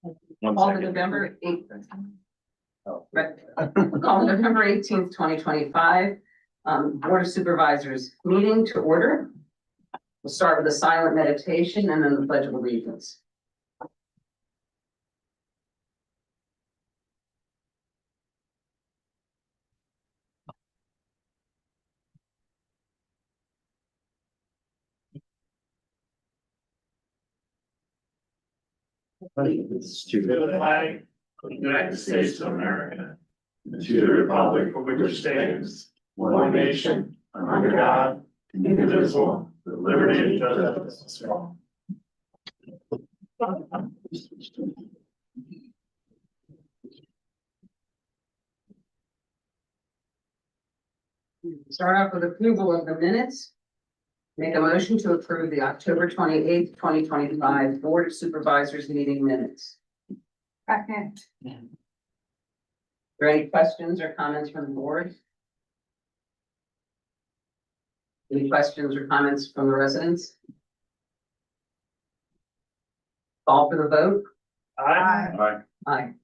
Call the November 8th. Call the November 18th, 2025, Board of Supervisors meeting to order. We'll start with a silent meditation and then the Pledge of Allegiance. Allegiance to the flag of the United States of America, and to the republic for which it stands, one nation, under God, indivisible, with liberty and justice for all. Start off with approval of the minutes. Make a motion to approve the October 28th, 2025 Board of Supervisors meeting minutes. Second. Are there any questions or comments from the board? Any questions or comments from the residents? Call for the vote. Aye. Aye.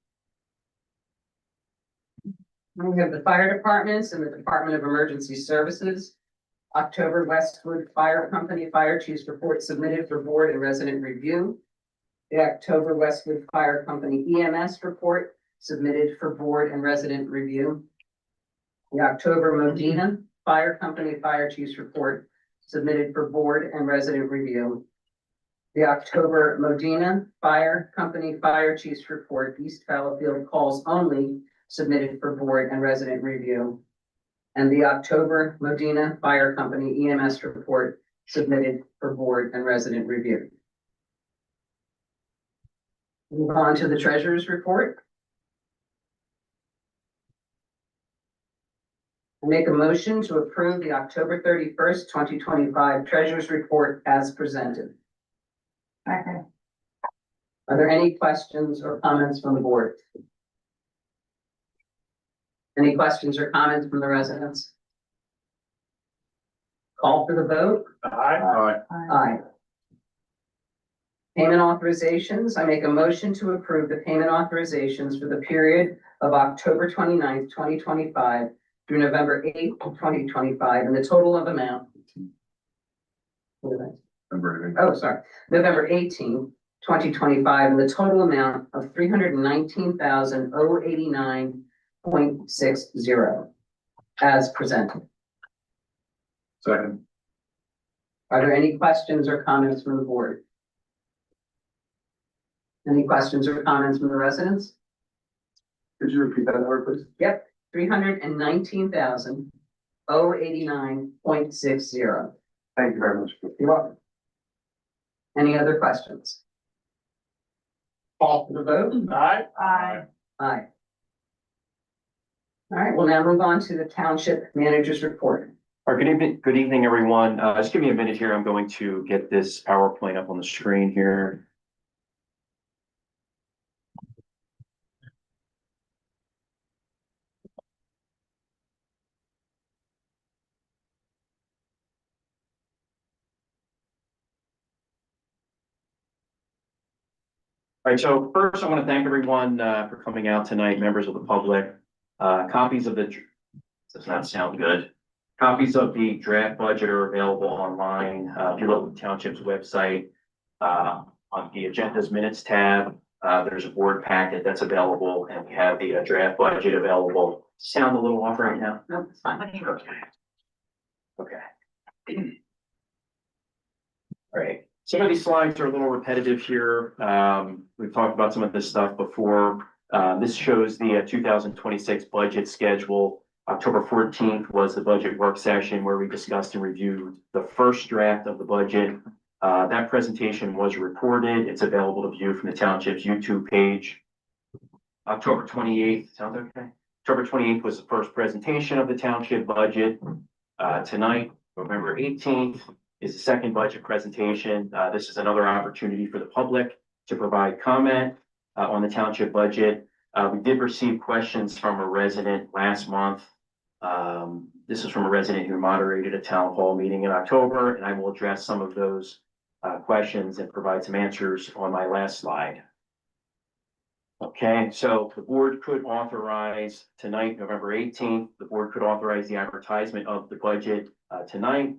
We have the fire departments and the Department of Emergency Services. October Westwood Fire Company Fire Chief's report submitted for board and resident review. The October Westwood Fire Company EMS report submitted for board and resident review. The October Modena Fire Company Fire Chief's report submitted for board and resident review. The October Modena Fire Company Fire Chief's report, East Fallowfield calls only, submitted for board and resident review. And the October Modena Fire Company EMS report submitted for board and resident review. Move on to the treasurer's report. I make a motion to approve the October 31st, 2025 treasurer's report as presented. Second. Are there any questions or comments from the board? Any questions or comments from the residents? Call for the vote. Aye. Aye. Payment authorizations. I make a motion to approve the payment authorizations for the period of October 29th, 2025 through November 8th, 2025, and the total of amount. Oh, sorry, November 18th, 2025, and the total amount of $319,089.60 as presented. Second. Are there any questions or comments from the board? Any questions or comments from the residents? Could you repeat that number, please? Yep, $319,089.60. Thank you very much. You're welcome. Any other questions? Call for the vote. Aye. Aye. Aye. All right, we'll now move on to the township manager's report. All right, good evening, everyone. Just give me a minute here. I'm going to get this PowerPoint up on the screen here. All right, so first I want to thank everyone for coming out tonight, members of the public. Copies of the, does not sound good. Copies of the draft budget are available online. If you look at the township's website, on the agendas minutes tab, there's a board packet that's available, and we have the draft budget available. Sound a little off right now? No, it's fine. Okay. All right. Some of these slides are a little repetitive here. We've talked about some of this stuff before. This shows the 2026 budget schedule. October 14th was the budget work session where we discussed and reviewed the first draft of the budget. That presentation was recorded. It's available to view from the township's YouTube page. October 28th, sounds okay? October 28th was the first presentation of the township budget. Tonight, November 18th, is the second budget presentation. This is another opportunity for the public to provide comment on the township budget. We did receive questions from a resident last month. This is from a resident who moderated a town hall meeting in October, and I will address some of those questions and provide some answers on my last slide. Okay, so the board could authorize tonight, November 18th, the board could authorize the advertisement of the budget tonight.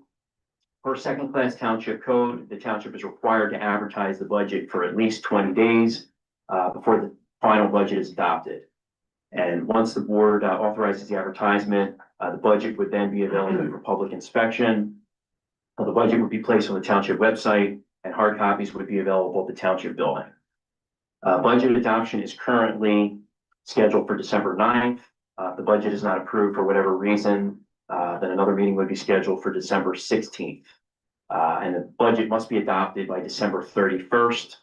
Per second-class township code, the township is required to advertise the budget for at least 20 days before the final budget is adopted. And once the board authorizes the advertisement, the budget would then be available for public inspection. The budget would be placed on the township website and hard copies would be available at the township building. Budget adoption is currently scheduled for December 9th. If the budget is not approved for whatever reason, then another meeting would be scheduled for December 16th. And the budget must be adopted by December 31st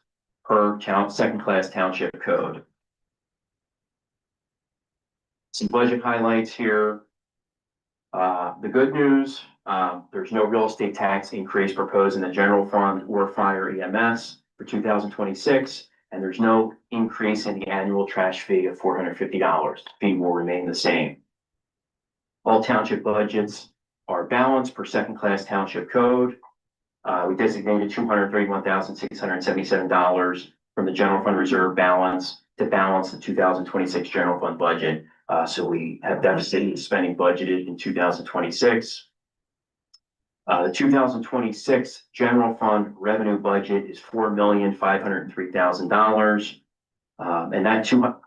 per second-class township code. Some budget highlights here. The good news, there's no real estate tax increase proposed in the general fund or fire EMS for 2026, and there's no increase in the annual trash fee of $450. The fee will remain the same. All township budgets are balanced per second-class township code. We designated $231,677 from the general fund reserve balance to balance the 2026 general fund budget. So we have deficit spending budgeted in 2026. The 2026 general fund revenue budget is $4,503,000. And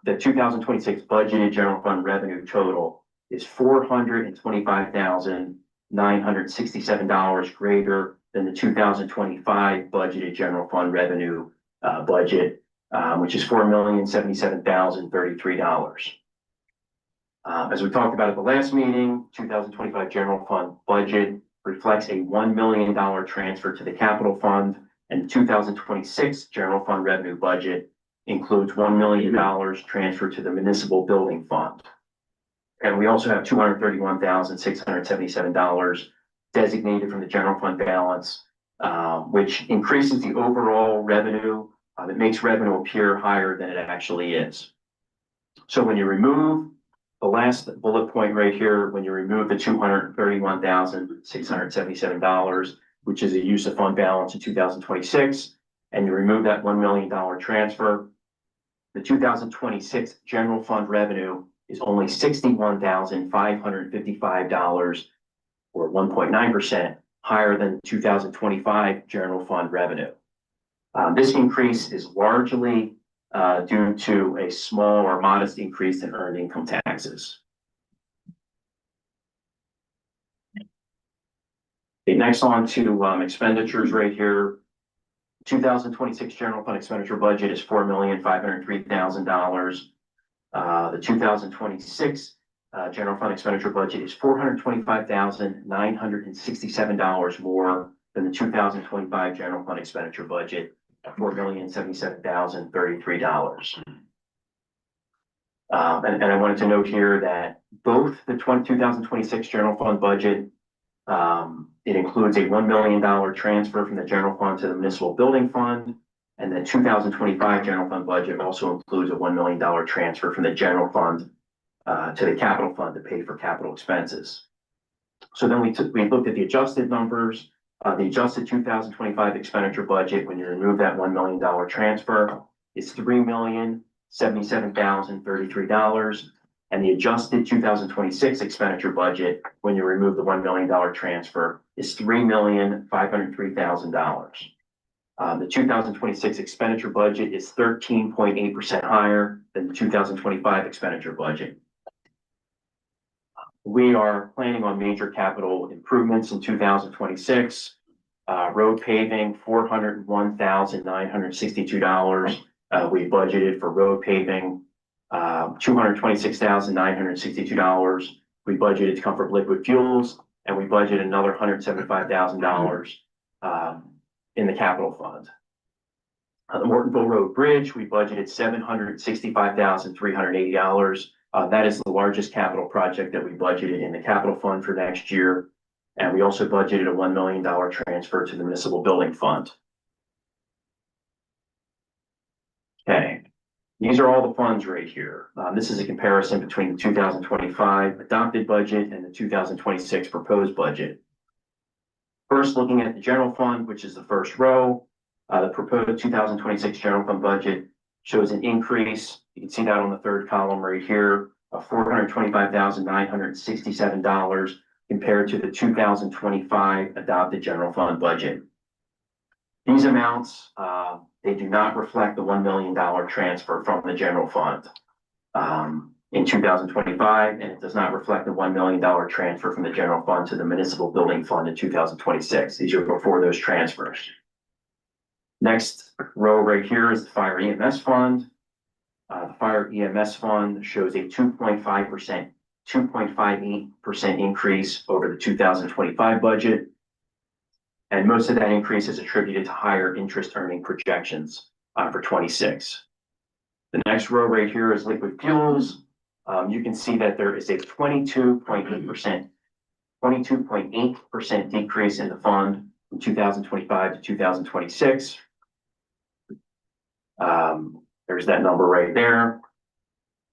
the 2026 budgeted general fund revenue total is $425,967 greater than the 2025 budgeted general fund revenue budget, which is $4,077,033. As we talked about at the last meeting, 2025 general fund budget reflects a $1 million transfer to the capital fund, and the 2026 general fund revenue budget includes $1 million transferred to the municipal building fund. And we also have $231,677 designated from the general fund balance, which increases the overall revenue. It makes revenue appear higher than it actually is. So when you remove the last bullet point right here, when you remove the $231,677, which is a use of fund balance in 2026, and you remove that $1 million transfer, the 2026 general fund revenue is only $61,555, or 1.9% higher than 2025 general fund revenue. This increase is largely due to a small or modest increase in earned income taxes. Okay, next on to expenditures right here. 2026 general fund expenditure budget is $4,503,000. The 2026 general fund expenditure budget is $425,967 more than the 2025 general fund expenditure budget of $4,077,033. And I wanted to note here that both the 2026 general fund budget, it includes a $1 million transfer from the general fund to the municipal building fund, and the 2025 general fund budget also includes a $1 million transfer from the general fund to the capital fund to pay for capital expenses. So then we looked at the adjusted numbers. The adjusted 2025 expenditure budget, when you remove that $1 million transfer, is $3,077,033. And the adjusted 2026 expenditure budget, when you remove the $1 million transfer, is $3,503,000. The 2026 expenditure budget is 13.8% higher than the 2025 expenditure budget. We are planning on major capital improvements in 2026. Road paving, $401,962. We budgeted for road paving, $226,962. We budgeted to come from liquid fuels, and we budgeted another $175,000 in the capital fund. The Mortonville Road Bridge, we budgeted $765,380. That is the largest capital project that we budgeted in the capital fund for next year. And we also budgeted a $1 million transfer to the municipal building fund. Okay, these are all the funds right here. This is a comparison between the 2025 adopted budget and the 2026 proposed budget. First, looking at the general fund, which is the first row, the proposed 2026 general fund budget shows an increase. You can see that on the third column right here of $425,967 compared to the 2025 adopted general fund budget. These amounts, they do not reflect the $1 million transfer from the general fund in 2025, and it does not reflect the $1 million transfer from the general fund to the municipal building fund in 2026. These are before those transfers. Next row right here is the fire EMS fund. The fire EMS fund shows a 2.58% increase over the 2025 budget. And most of that increase is attributed to higher interest earning projections for 26. The next row right here is liquid fuels. You can see that there is a 22.8% decrease in the fund from 2025 to 2026. There's that number right there.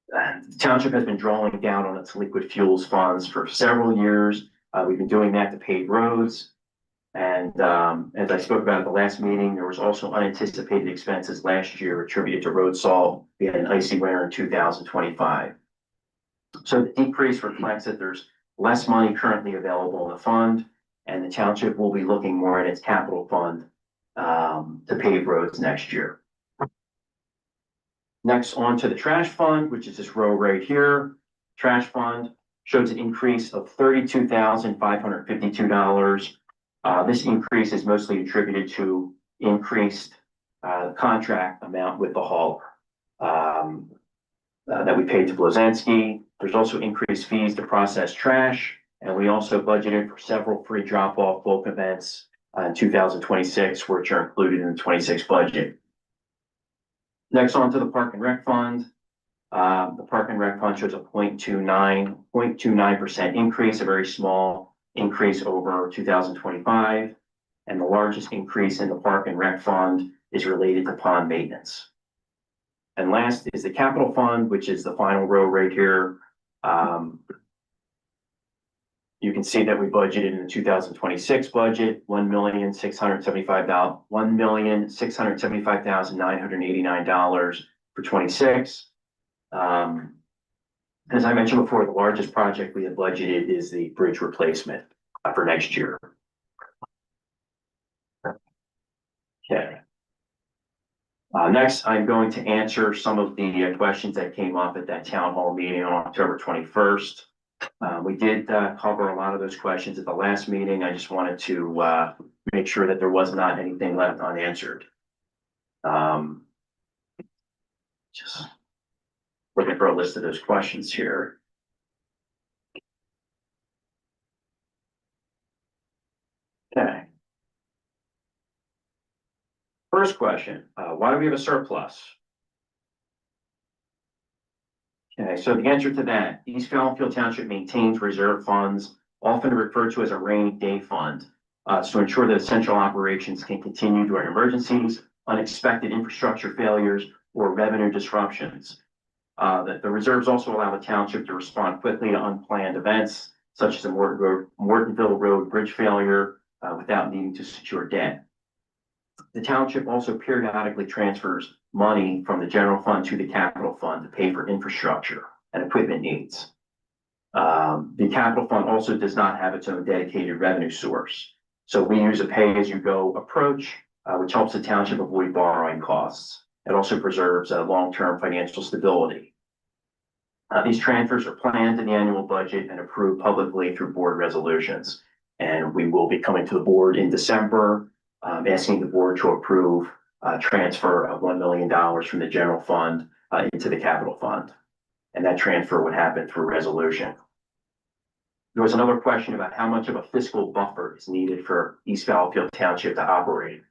The township has been drawing down on its liquid fuels funds for several years. We've been doing that to pave roads. And as I spoke about at the last meeting, there was also unanticipated expenses last year attributed to road salt. We had an icy winter in 2025. So the decrease reflects that there's less money currently available in the fund, and the township will be looking more at its capital fund to pave roads next year. Next, on to the trash fund, which is this row right here. Trash fund shows an increase of $32,552. This increase is mostly attributed to increased contract amount with the hauler that we paid to Blazinski. There's also increased fees to process trash, and we also budgeted for several free drop-off bulk events in 2026, which are included in the 26 budget. Next, on to the Park and Rec Fund. The Park and Rec Fund shows a 0.29% increase, a very small increase over 2025. And the largest increase in the Park and Rec Fund is related to pond maintenance. And last is the Capital Fund, which is the final row right here. You can see that we budgeted in the 2026 budget $1,675,989 for 26. As I mentioned before, the largest project we have budgeted is the bridge replacement for next year. Okay. Next, I'm going to answer some of the questions that came up at that town hall meeting on October 21st. We did cover a lot of those questions at the last meeting. I just wanted to make sure that there was not anything left unanswered. Just looking for a list of those questions here. Okay. First question, why do we have a surplus? Okay, so the answer to that, East Fallonfield Township maintains reserve funds, often referred to as a rainy day fund, to ensure that essential operations can continue during emergencies, unexpected infrastructure failures, or revenue disruptions. The reserves also allow the township to respond quickly to unplanned events, such as a Mortonville Road bridge failure, without needing to secure debt. The township also periodically transfers money from the general fund to the capital fund to pay for infrastructure and equipment needs. The capital fund also does not have its own dedicated revenue source. So we use a pay-as-you-go approach, which helps the township avoid borrowing costs. It also preserves long-term financial stability. These transfers are planned in the annual budget and approved publicly through board resolutions. And we will be coming to the board in December, asking the board to approve transfer of $1 million from the general fund into the capital fund. And that transfer would happen through resolution. There was another question about how much of a fiscal buffer is needed for East Fallonfield Township to operate.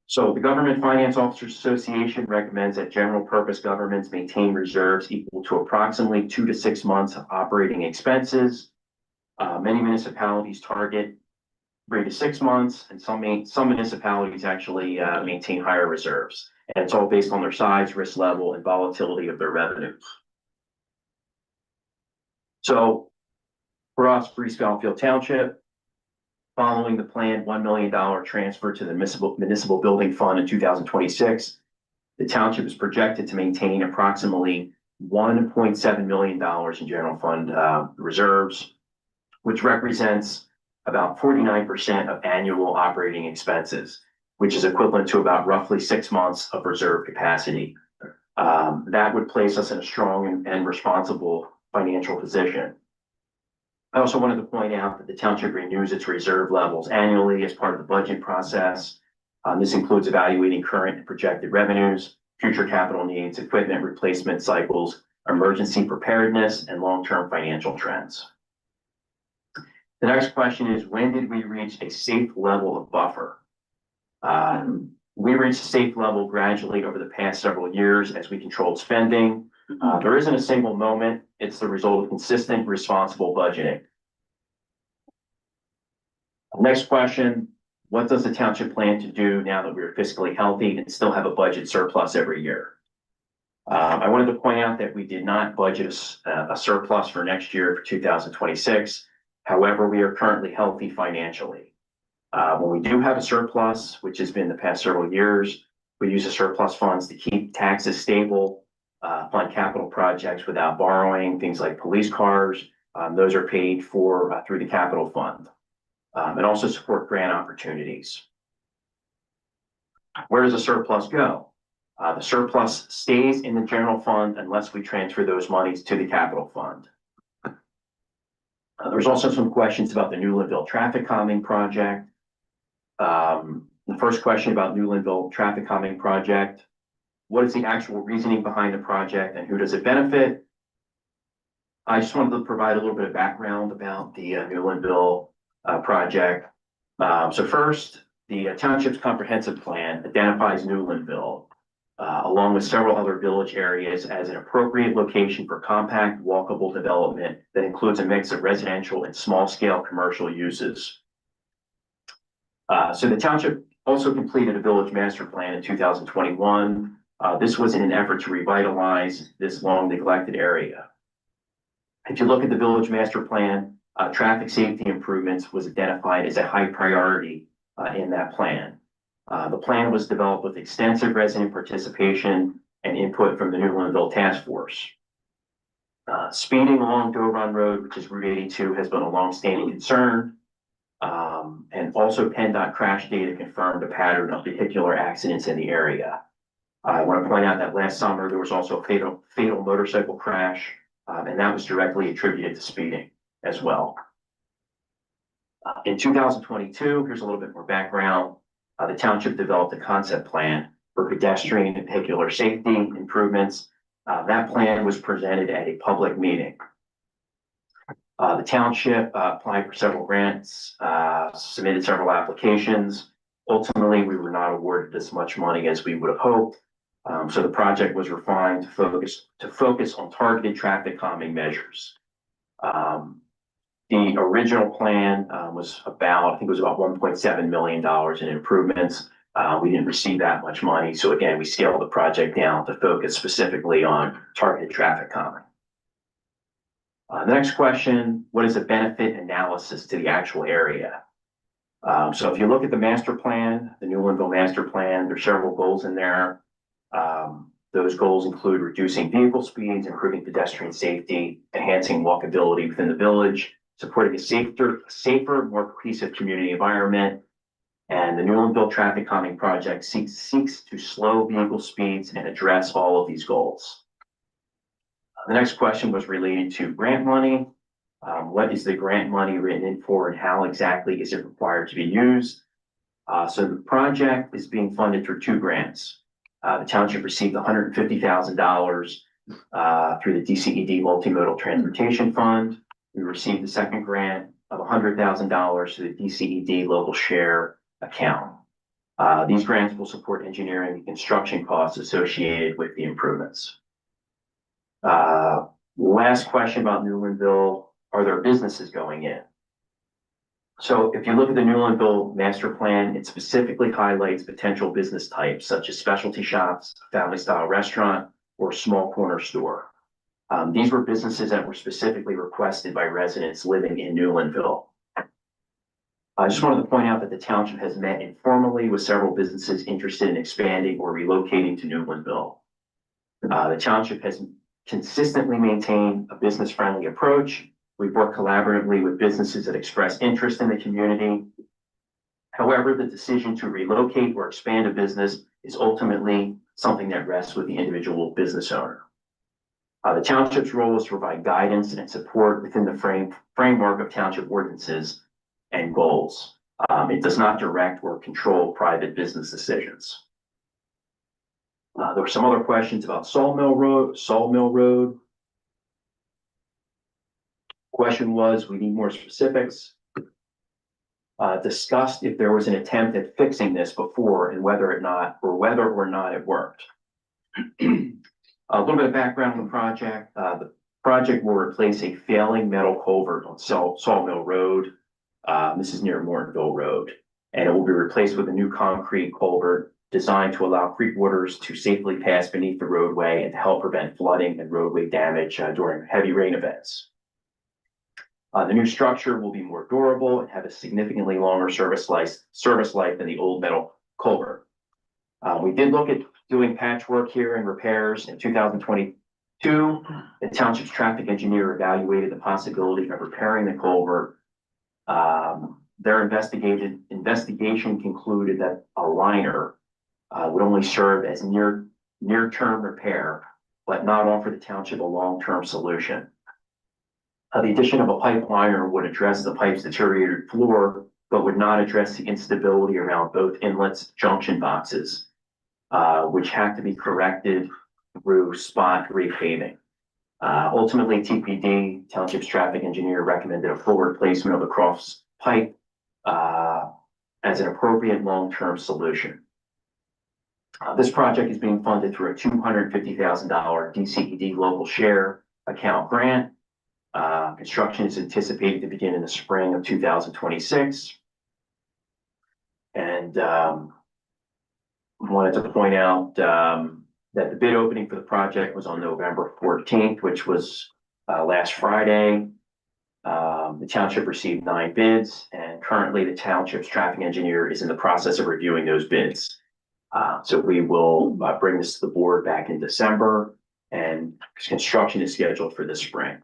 So the Government Finance Officers Association recommends that general purpose governments maintain reserves equal to approximately 2 to 6 months of operating expenses. Many municipalities target 3 to 6 months, and some municipalities actually maintain higher reserves. And it's all based on their size, risk level, and volatility of their revenues. So for us, for East Fallonfield Township, Following the planned $1 million transfer to the municipal building fund in 2026, the township is projected to maintain approximately $1.7 million in general fund reserves, which represents about 49% of annual operating expenses, which is equivalent to about roughly 6 months of reserve capacity. That would place us in a strong and responsible financial position. I also wanted to point out that the township renews its reserve levels annually as part of the budget process. This includes evaluating current and projected revenues, future capital needs, equipment replacement cycles, emergency preparedness, and long-term financial trends. The next question is, when did we reach a safe level of buffer? We reached a safe level gradually over the past several years as we controlled spending. There isn't a single moment. It's the result of consistent, responsible budgeting. Next question, what does the township plan to do now that we're fiscally healthy and still have a budget surplus every year? I wanted to point out that we did not budget a surplus for next year for 2026. However, we are currently healthy financially. When we do have a surplus, which has been the past several years, we use the surplus funds to keep taxes stable, fund capital projects without borrowing, things like police cars. Those are paid for through the capital fund, and also support grant opportunities. Where does the surplus go? The surplus stays in the general fund unless we transfer those monies to the capital fund. There's also some questions about the Newlandville traffic calming project. The first question about Newlandville traffic calming project, what is the actual reasoning behind the project and who does it benefit? I just wanted to provide a little bit of background about the Newlandville project. So first, the township's comprehensive plan identifies Newlandville, along with several other village areas, as an appropriate location for compact, walkable development that includes a mix of residential and small-scale commercial uses. So the township also completed a village master plan in 2021. This was in an effort to revitalize this long neglected area. If you look at the village master plan, traffic safety improvements was identified as a high priority in that plan. The plan was developed with extensive resident participation and input from the Newlandville Task Force. Speeding along Doe Run Road, which is Route 82, has been a longstanding concern. And also PennDOT crash data confirmed a pattern of vehicular accidents in the area. I want to point out that last summer there was also a fatal motorcycle crash, and that was directly attributed to speeding as well. In 2022, here's a little bit more background. The township developed a concept plan for pedestrian and vehicular safety improvements. That plan was presented at a public meeting. The township applied for several grants, submitted several applications. Ultimately, we were not awarded as much money as we would have hoped. So the project was refined to focus on targeted traffic calming measures. The original plan was about, I think it was about $1.7 million in improvements. We didn't receive that much money. So again, we scaled the project down to focus specifically on targeted traffic calming. The next question, what is the benefit analysis to the actual area? So if you look at the master plan, the Newlandville master plan, there's several goals in there. Those goals include reducing vehicle speeds, improving pedestrian safety, enhancing walkability within the village, supporting a safer, more cohesive community environment. And the Newlandville traffic calming project seeks to slow vehicle speeds and address all of these goals. The next question was related to grant money. What is the grant money written in for and how exactly is it required to be used? So the project is being funded through 2 grants. The township received $150,000 through the DCED Multimodal Transportation Fund. We received the second grant of $100,000 through the DCED Local Share account. These grants will support engineering and construction costs associated with the improvements. Last question about Newlandville, are there businesses going in? So if you look at the Newlandville master plan, it specifically highlights potential business types such as specialty shops, family style restaurant, or small corner store. These were businesses that were specifically requested by residents living in Newlandville. I just wanted to point out that the township has met informally with several businesses interested in expanding or relocating to Newlandville. The township has consistently maintained a business-friendly approach. We've worked collaboratively with businesses that express interest in the community. However, the decision to relocate or expand a business is ultimately something that rests with the individual business owner. The township's role is to provide guidance and support within the framework of township ordinances and goals. It does not direct or control private business decisions. There were some other questions about Sawmill Road. Question was, we need more specifics. Discussed if there was an attempt at fixing this before and whether or not it worked. A little bit of background on the project. The project will replace a failing metal culvert on Sawmill Road. This is near Mortonville Road, and it will be replaced with a new concrete culvert designed to allow creek waters to safely pass beneath the roadway and to help prevent flooding and roadway damage during heavy rain events. The new structure will be more durable and have a significantly longer service life than the old metal culvert. We did look at doing patchwork here and repairs in 2022. The township's traffic engineer evaluated the possibility of repairing the culvert. Their investigation concluded that a liner would only serve as near-term repair, but not offer the township a long-term solution. The addition of a pipe liner would address the pipe's deteriorated floor, but would not address the instability around both inlets junction boxes, which have to be corrected through spot repaving. Ultimately, TPD, Township's traffic engineer, recommended a full replacement of the cross pipe as an appropriate long-term solution. This project is being funded through a $250,000 DCED local share account grant. Construction is anticipated to begin in the spring of 2026. And wanted to point out that the bid opening for the project was on November 14th, which was last Friday. The township received 9 bids, and currently the township's traffic engineer is in the process of reviewing those bids. So we will bring this to the board back in December, and construction is scheduled for this spring.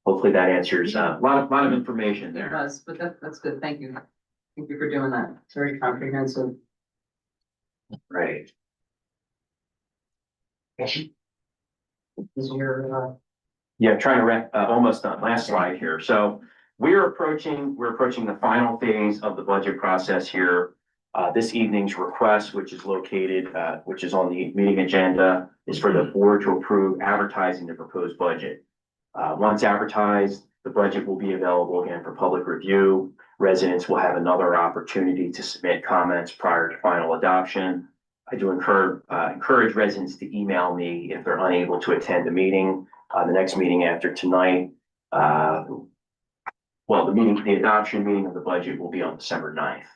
Hopefully that answers a lot of information It there. does, but that's good. Thank you. Thank you for doing that. It's very comprehensive. Right. Is your, Yeah, trying to wrap, almost done. Last slide here. So we're approaching the final phase of the budget process here. This evening's request, which is located, which is on the meeting agenda, is for the board to approve advertising the proposed budget. Once advertised, the budget will be available again for public review. Residents will have another opportunity to submit comments prior to final adoption. I do encourage residents to email me if they're unable to attend the meeting. The next meeting after tonight, the adoption meeting of the budget will be on December 9th.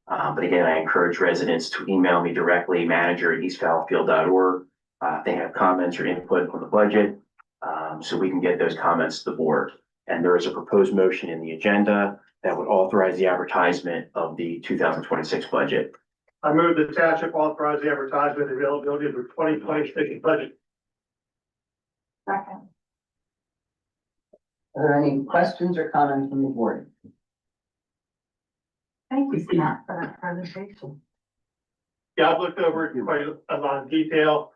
But again, I encourage residents to email me directly, manager@eastfallowfield.org, if they have comments or input on the budget, so we can get those comments to the board. And there is a proposed motion in the agenda that would authorize the advertisement of the 2026 budget. I move the township authorize the advertisement and availability of the 2026 budget. Second. are there any questions or comments from the board? Thank you, Scott, for that presentation. Yeah, I've looked over it quite a lot of detail,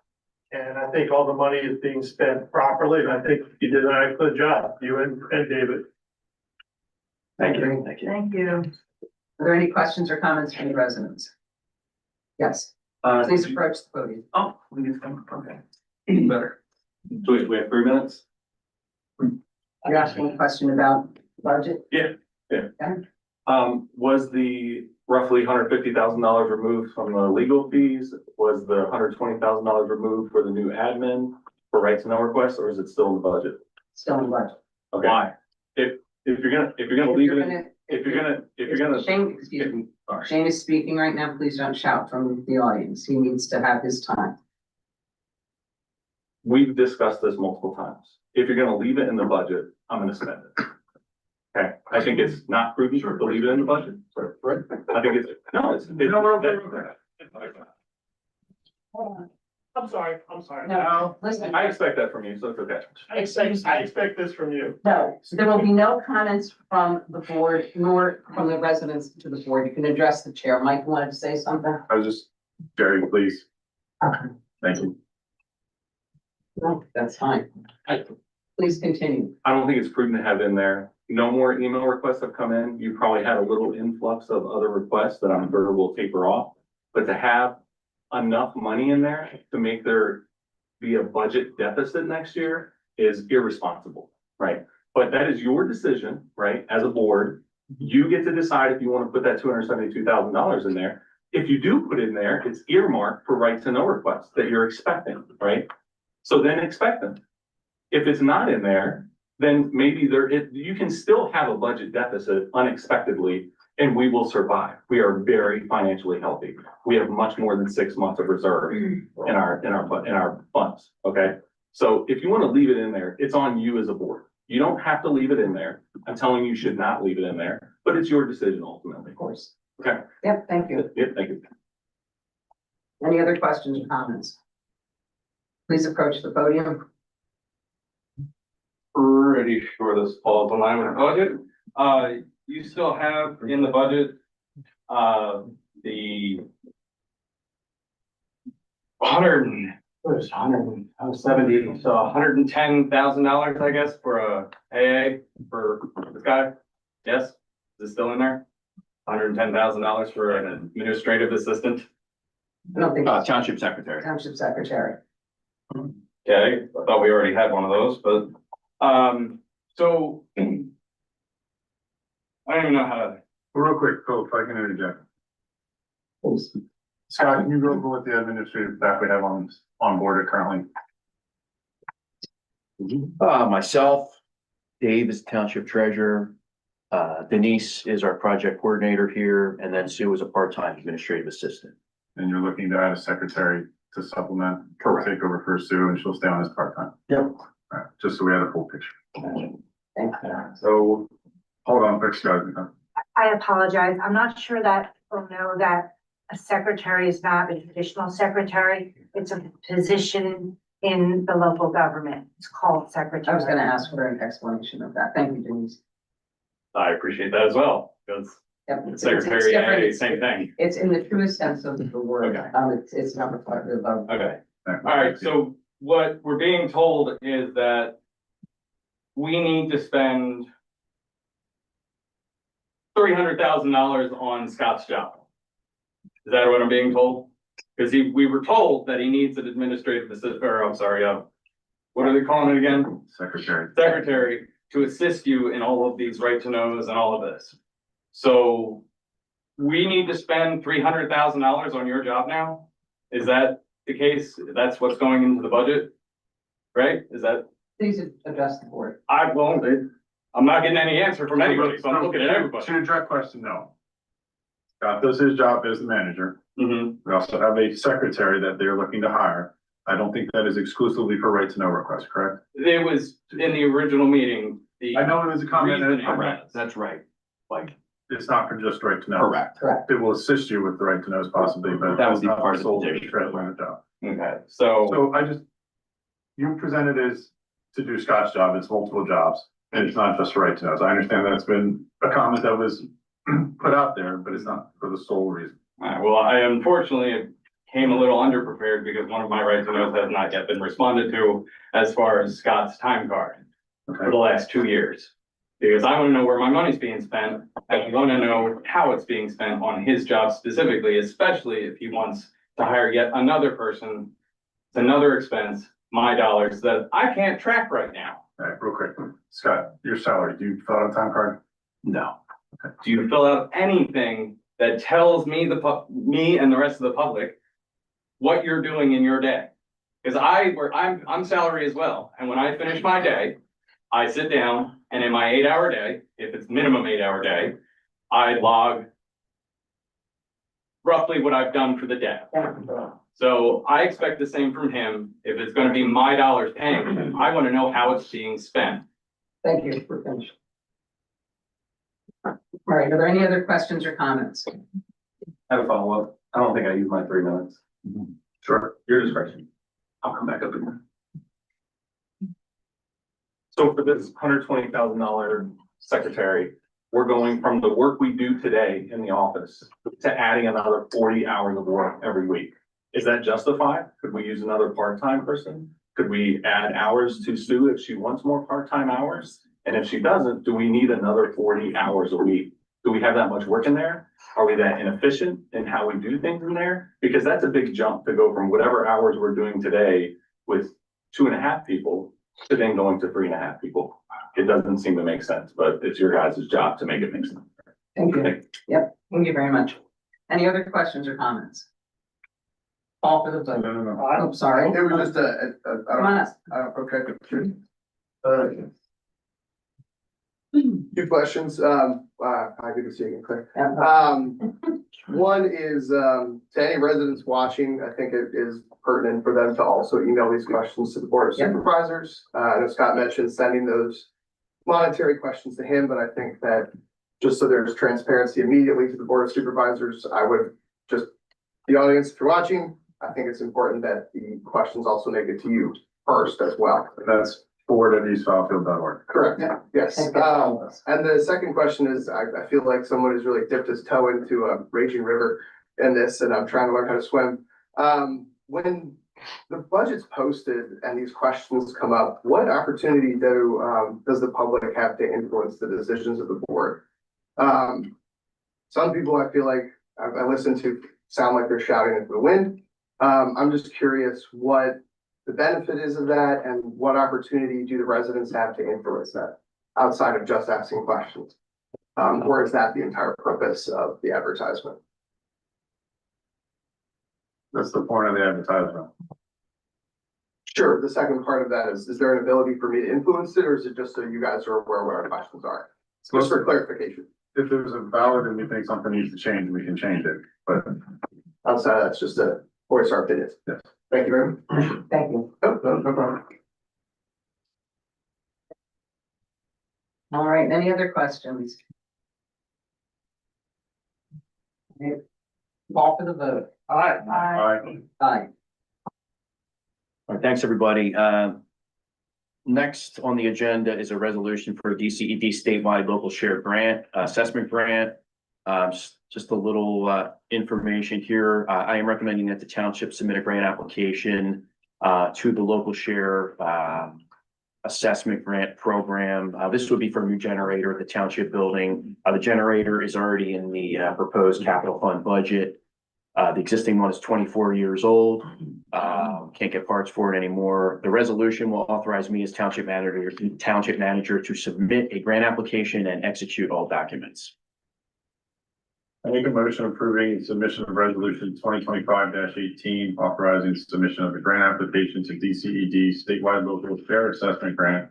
and I think all the money is being spent properly, and I think you did an excellent job, you and David. Thank you. Thank you. Thank you. Are there any questions or comments from the residents? Yes, please approach the podium. Oh, we need to come, okay. Better. So we have 3 minutes? You're asking a question about budget? Was the roughly $150,000 removed from the legal fees? Was the $120,000 removed for the new admin for right to know requests, or is it still in the budget? Still in the budget. Okay. Why? If you're gonna leave it, if you're gonna. Shane, excuse me, Shane is speaking right now. Please don't shout from the audience. He needs to have his time. We've discussed this multiple times. If you're gonna leave it in the budget, I'm gonna spend it. Okay, I think it's not prudent to leave it in the budget. Right? I think it's, no, it's. No, we're okay with that. I'm sorry. No, listen, I expect that from you, so it's okay. I expect this from you. no, there will be no comments from the board nor from the residents to the board. You can address the chair. Mike wanted to say something? I was just, Jerry, please. Thank you. No, that's fine. Please continue. I don't think it's prudent to have in there. No more email requests have come in. You probably had a little influx of other requests that I'm sure will taper off. But to have enough money in there to make there be a budget deficit next year is irresponsible, right? But that is your decision, right? As a board, you get to decide if you want to put that $272,000 in there. If you do put it in there, it's earmarked for right to know requests that you're expecting, right? So then expect them. If it's not in there, then maybe you can still have a budget deficit unexpectedly, and we will survive. We are very financially healthy. We have much more than 6 months of reserve in our funds, okay? So if you want to leave it in there, it's on you as a board. You don't have to leave it in there. I'm telling you should not leave it in there, but it's your decision ultimately. Of course. Okay, Yep, thank you. yeah, thank you. Any other questions or comments? Please approach the podium. Pretty sure this falls in line with the budget. You still have in the budget, the 170, so $110,000, I guess, for a AA for this guy. Yes, is it still in there? $110,000 for an administrative assistant. I don't think Township secretary. Township Secretary. Okay, I thought we already had one of those, but, so I don't even know how to. Real quick, Phil, if I can interject. Please. Scott, can you go over what the administrative staff we have on board currently? Myself, Dave is township treasurer. Denise is our project coordinator here, and then Sue is a part-time administrative assistant. And you're looking to add a secretary to supplement. Correct. Take over for Sue, and she'll stay on as part-time. Yep. All right, just so we have a full picture. Thank you. So, hold on, quick, Scott. I apologize. I'm not sure that people know that a secretary is not a traditional secretary. It's a position in the local government. It's called secretary. I was gonna ask for an explanation of that. Thank you, Denise. I appreciate that as well, because Yep, it's secretary, different. AA, same thing. It's in the truest sense of the word. Okay. It's not reflective of. Okay, all right, so what we're being told is that we need to spend $300,000 on Scott's job. Is that what I'm being told? Because we were told that he needs an administrative assistant, or I'm sorry, what are they calling it again? Secretary. Secretary to assist you in all of these right to knows and all of this. So we need to spend $300,000 on your job now? Is that the case? That's what's going into the budget? Right? Is that, Please address the board. I'm not getting any answer from anybody, so I'm looking at everybody. To your direct question, no. Scott does his job as the manager. Mhm. We also have a secretary that they're looking to hire. I don't think that is exclusively for right to know requests, correct? It was in the original meeting. I know it was a comment, and Correct. That's right. Like, it's not for just right to know. correct. Correct. It will assist you with the right to knows possibly, but. That would that's be not part of the sole position. treasurer job. Okay, so, So you presented as to do Scott's job, it's multiple jobs, and it's not just for right to knows. I understand that's been a comment that was put out there, but it's not for the sole reason. well, I unfortunately came a little underprepared because one of my right to knows has not yet been responded to as far as Scott's time card for Okay, the last 2 years. Because I want to know where my money's being spent, and I want to know how it's being spent on his job specifically, especially if he wants to hire yet another person. It's another expense, my dollars that I can't track right now. all right, real quick, Scott, your salary, do you fill out a time card? No. Do you fill out anything that tells me me and the rest of the public what you're doing in your day? Because I'm salary as well, and when I finish my day, I sit down and in my 8-hour day, if it's minimum 8-hour day, I log roughly what I've done for the day. So I expect the same from him. If it's gonna be my dollars paying him, I wanna know how it's being spent. Thank you for finishing. All right, are there any other questions or comments? I have a follow-up. I don't think I used my 3 minutes. Sure, your discretion. I'll come back up again. So for this $120,000 secretary, we're going from the work we do today in the office to adding another 40 hours of work every week. Is that justified? Could we use another part-time person? Could we add hours to Sue if she wants more part-time hours? And if she doesn't, do we need another 40 hours a week? Do we have that much work in there? Are we that inefficient in how we do things in there? Because that's a big jump to go from whatever hours we're doing today with 2.5 people to then going to 3.5 people. It doesn't seem to make sense, but it's your guys' job to make it make sense. Thank you. Yep, thank you very much. Any other questions or comments? Call for the vote. No. I'm sorry. It was just Come on up. okay, sure. Two questions, I good to see you again, Claire. One is, to any residents watching, I think it is pertinent for them to also email these questions to the Board of Yep. Supervisors. I know Scott mentioned sending those monetary questions to him, but I think that just so there's transparency immediately to the Board of Supervisors, I would just, the audience, if you're watching, I think it's important that the questions also make it to you first as well. That's board@eastfilefield.org. Correct, yes. Thank you. And the second question is, I feel like someone has really dipped his toe into a raging river in this, and I'm trying to learn how to swim. When the budget's posted and these questions come up, what opportunity does the public have to influence the decisions of the board? Some people I feel like I listen to sound like they're shouting into the wind. I'm just curious what the benefit is of that and what opportunity do the residents have to influence that outside of just asking questions? Or is that the entire purpose of the advertisement? That's the point of the advertisement. Sure, the second part of that is there an ability for me to influence it, or is it just so you guys are aware what our questions are? Just for clarification. If there's a valid and we think something needs to change, we can change it, but Outside of that's just a voice our opinions. Yes. Thank you very much. Thank you. Oh, no problem. All right, any other questions? Okay. Call for the vote. I, Aye. All right, thanks, everybody. Next on the agenda is a resolution for DCED statewide local share grant, assessment grant. Just a little information here. I am recommending that the township submit a grant application to the local share assessment grant program. This would be for a new generator at the township building. The generator is already in the proposed capital fund budget. The existing one is 24 years old. Can't get parts for it anymore. The resolution will authorize me as township manager to submit a grant application and execute all documents. I make a motion approving submission of resolution 2025-18, authorizing submission of the grant application to DCED statewide local share assessment grant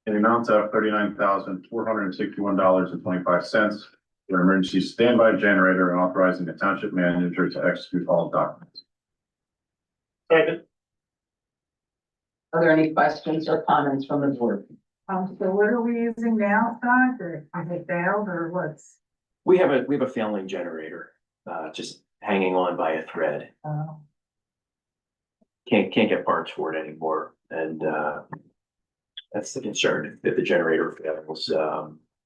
in the amount of $39,461.25 for emergency standby generator and authorizing the township manager to execute all documents. Are there any questions or comments from the board? So what are we using now, Scott, or is it failed, or what's? We have a failing generator, just hanging on by a thread. Can't get parts for it anymore, and that's the concern. If the generator fails,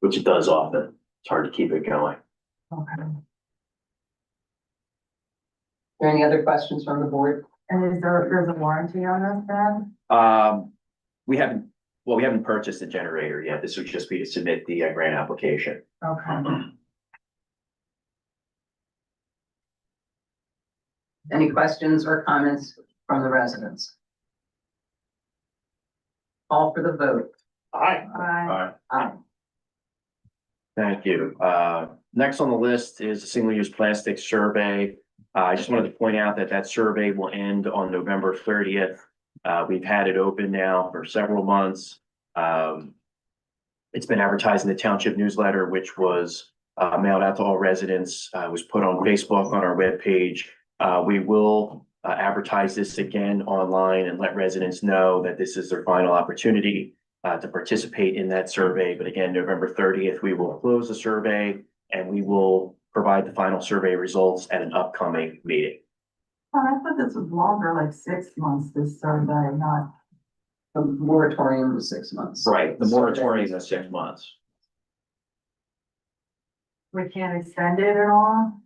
which it does often, it's hard to keep it going. Okay. Are there any other questions from the board? And there's a warranty on this then? We haven't purchased the generator yet. This would just be to submit the grant application. Okay. Any questions or comments from the residents? Call for the vote. Aye. Aye. Thank you. Next on the list is a single-use plastic survey. I just wanted to point out that survey will end on November 30th. We've had it open now for several months. It's been advertised in the township newsletter, which was mailed out to all residents, was put on Facebook on our webpage. We will advertise this again online and let residents know that this is their final opportunity to participate in that survey. But again, November 30th, we will close the survey. and we will provide the final survey results at an upcoming meeting. Oh, I thought this was longer, like 6 months, this survey, not. The moratorium was 6 months. Right, the moratorium is 6 months. We can't extend it at all?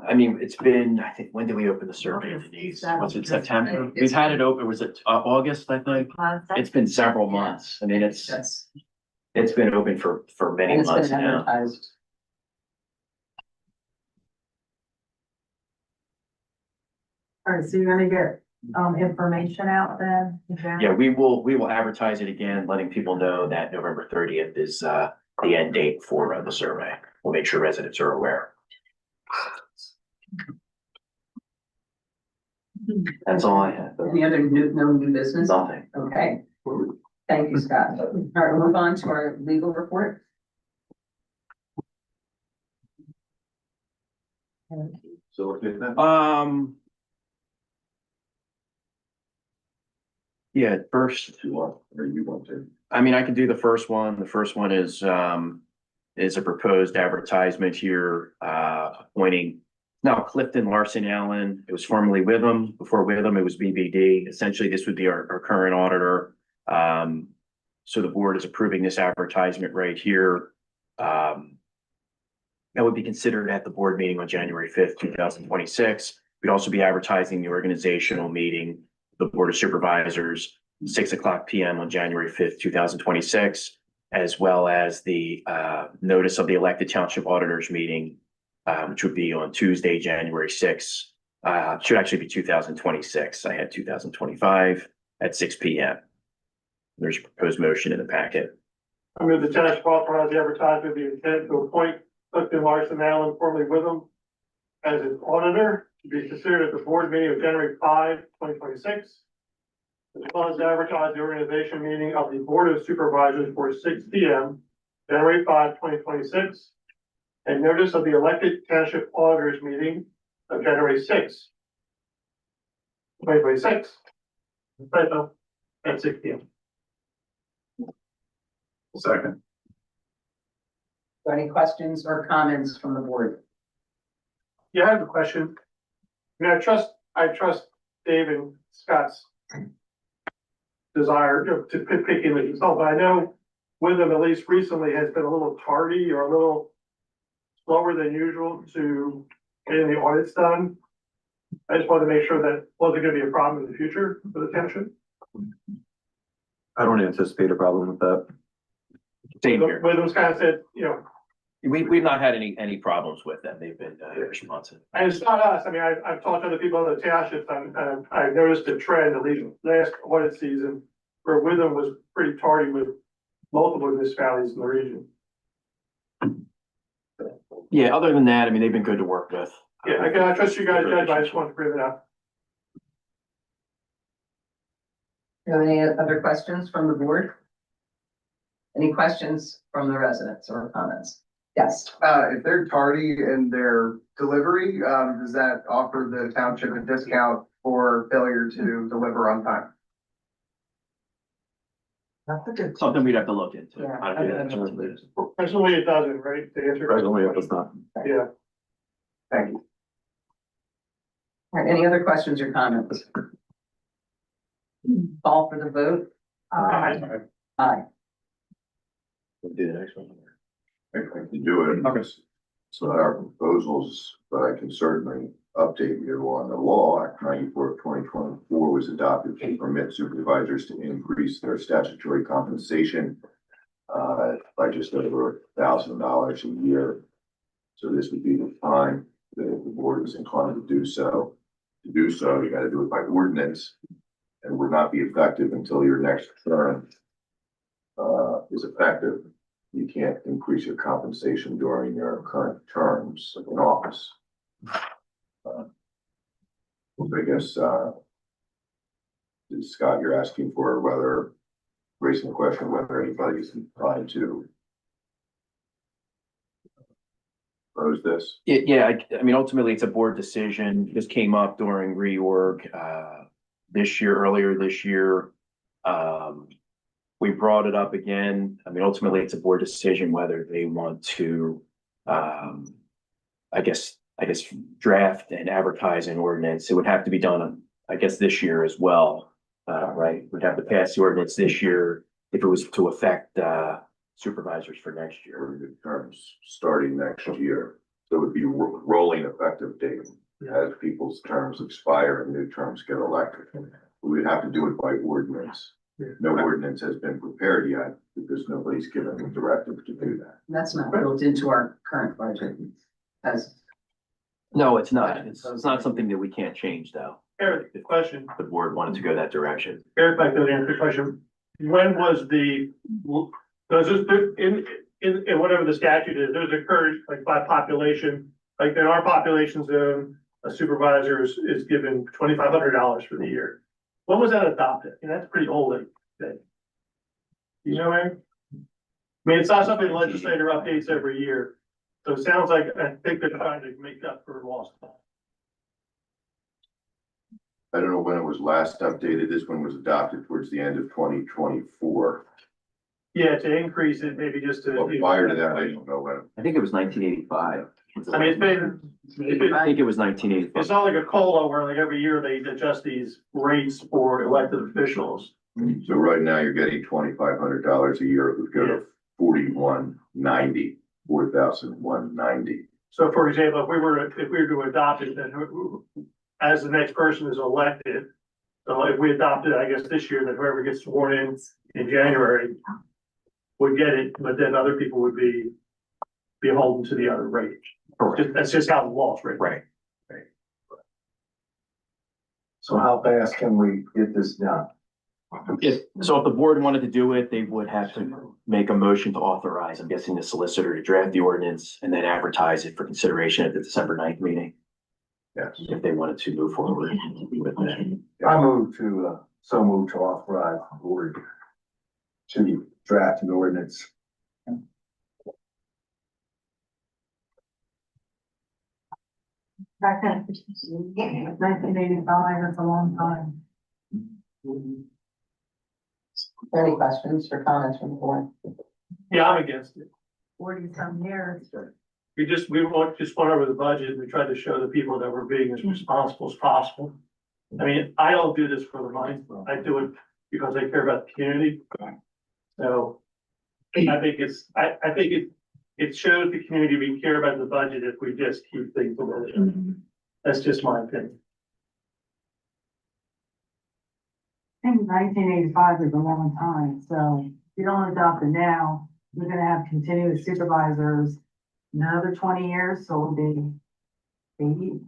I mean, it's been, I think, when did we open the survey, Denise? Was it September? We've had it open, was it August, I think? It's been several months. I mean, Yes. it's been open for many And it's months been now. advertised. All right, so you're gonna get, information out then? Yeah, we will advertise it again, letting people know that November 30th is the end date for the survey. We'll make sure residents are aware. That's all I have. Any other no new business? Nothing. Okay. Thank you, Scott. All right, we'll move on to our legal report. So look at that. Yeah, first, You want, or you want to? I mean, I can do the first one. The first one is a proposed advertisement here, appointing now Clifton Larson Allen. It was formerly Witham. Before Witham, it was BBD. Essentially, this would be our current auditor. So the board is approving this advertisement right here. That would be considered at the board meeting on January 5th, 2026. We'd also be advertising the organizational meeting, the Board of Supervisors, 6:00 PM on January 5th, 2026, as well as the notice of the elected township auditors meeting, which would be on Tuesday, January 6th. Should actually be 2026. I had 2025 at 6 PM. There's a proposed motion in the packet. I move the township authorize the advertisement of the intent to appoint Clifton Larson Allen, formerly Witham, as its auditor to be considered at the board meeting of January 5, 2026. As well as advertise the organization meeting of the Board of Supervisors for 6 PM, January 5, 2026. And notice of the elected township auditors meeting of January 6, 2026. Typo, at 6 PM. Second. So any questions or comments from the board? Yeah, I have a question. I mean, I trust Dave and Scott's desire to pick in the result, but I know Wyndham, at least recently, has been a little tardy or a little slower than usual to getting the audits done. I just wanted to make sure that wasn't gonna be a problem in the future for the township. I don't anticipate a problem with that. Same here. Wyndham's kind of said, you know, We've not had any problems with them. They've been responsive. and it's not us, I mean, I've talked to other people in the townships, and I've noticed a trend, at least last audit season, where Wyndham was pretty tardy with multiple municipalities in the region. Yeah, other than that, I mean, they've been good to work with. Yeah, I trust you guys, Judge, but I just wanted to bring it up. Any other questions from the board? Any questions from the residents or comments? Yes. If they're tardy in their delivery, does that offer the township a discount for failure to deliver on time? That's a good. Something we'd have to look into. Yeah. How to do that. Presently, it doesn't, right? To answer. Presently, it does not. Yeah. Thank you. All right, any other questions or comments? Call for the vote. Aye. We'll do the next one. I can do it. Okay. It's not our proposals, but I can certainly update you on the law. Act 94 of 2024 was adopted to permit supervisors to increase their statutory compensation by just over $1,000 a year. So this would be the time that if the board is inclined to do so. To do so, you got to do it by ordinance and would not be effective until your next term is effective. You can't increase your compensation during your current terms in office. I guess, Scott, you're asking for whether, raising the question whether anybody's inclined to oppose this. Yeah, I mean, ultimately, it's a board decision. This came up during reorg earlier this year. We brought it up again. I mean, ultimately, it's a board decision whether they want to, I guess, draft and advertise an ordinance. It would have to be done, I guess, this year as well. Right? We'd have to pass the ordinance this year if it was to affect, supervisors for next year. For the terms starting next year. So it would be rolling effective date as people's terms expire and new terms get elected. We would have to do it by ordinance. No ordinance has been prepared yet because nobody's given the directive to do that. That's not built into our current budget as. No, it's not. It's not something that we can't change, though. Eric, question, The board wanted to go that direction. Eric, I could answer the question. When was does this, in whatever the statute is, there's occurred like by population, like in our population zone, a supervisor is given $2,500 for the year. When was that adopted? And that's pretty old, I think. You know, Eric? I mean, it's not something the legislator updates every year. So it sounds like, I think they're trying to make up for lost time. I don't know when it was last updated. This one was adopted towards the end of 2024. Yeah, to increase it, maybe just to. Well, prior to that, I don't know when. I think it was 1985. I mean, I think it was 1985. it's not like a COLA where like every year they adjust these rates for elected officials. So right now you're getting $2,500 a year. It would go to 4,190, 4,190. So for example, if we were to adopt it, then as the next person is elected, so if we adopted, I guess this year, that whoever gets sworn in January would get it, but then other people would be beholden to the other rate. Correct. That's just how the law's written. Right. So how fast can we get this done? If the board wanted to do it, they would have to make a motion to authorize, I'm guessing, the solicitor to draft the ordinance and then advertise it for consideration at the December 9th meeting. Yes. If they wanted to move forward with that. I move to, so move to authorize the board to draft an ordinance. Second, 1985, that's a long time. Any questions or comments from the board? Yeah, I'm against it. 40-some years. We went over the budget. We tried to show the people that we're being as responsible as possible. I mean, I don't do this for the money. I do it because I care about the community. So I think it shows the community we care about the budget if we just keep things the way they are. That's just my opinion. I think 1985 is a long time, so if you don't adopt it now, we're gonna have continuous supervisors another 20 years, so it'll be 80.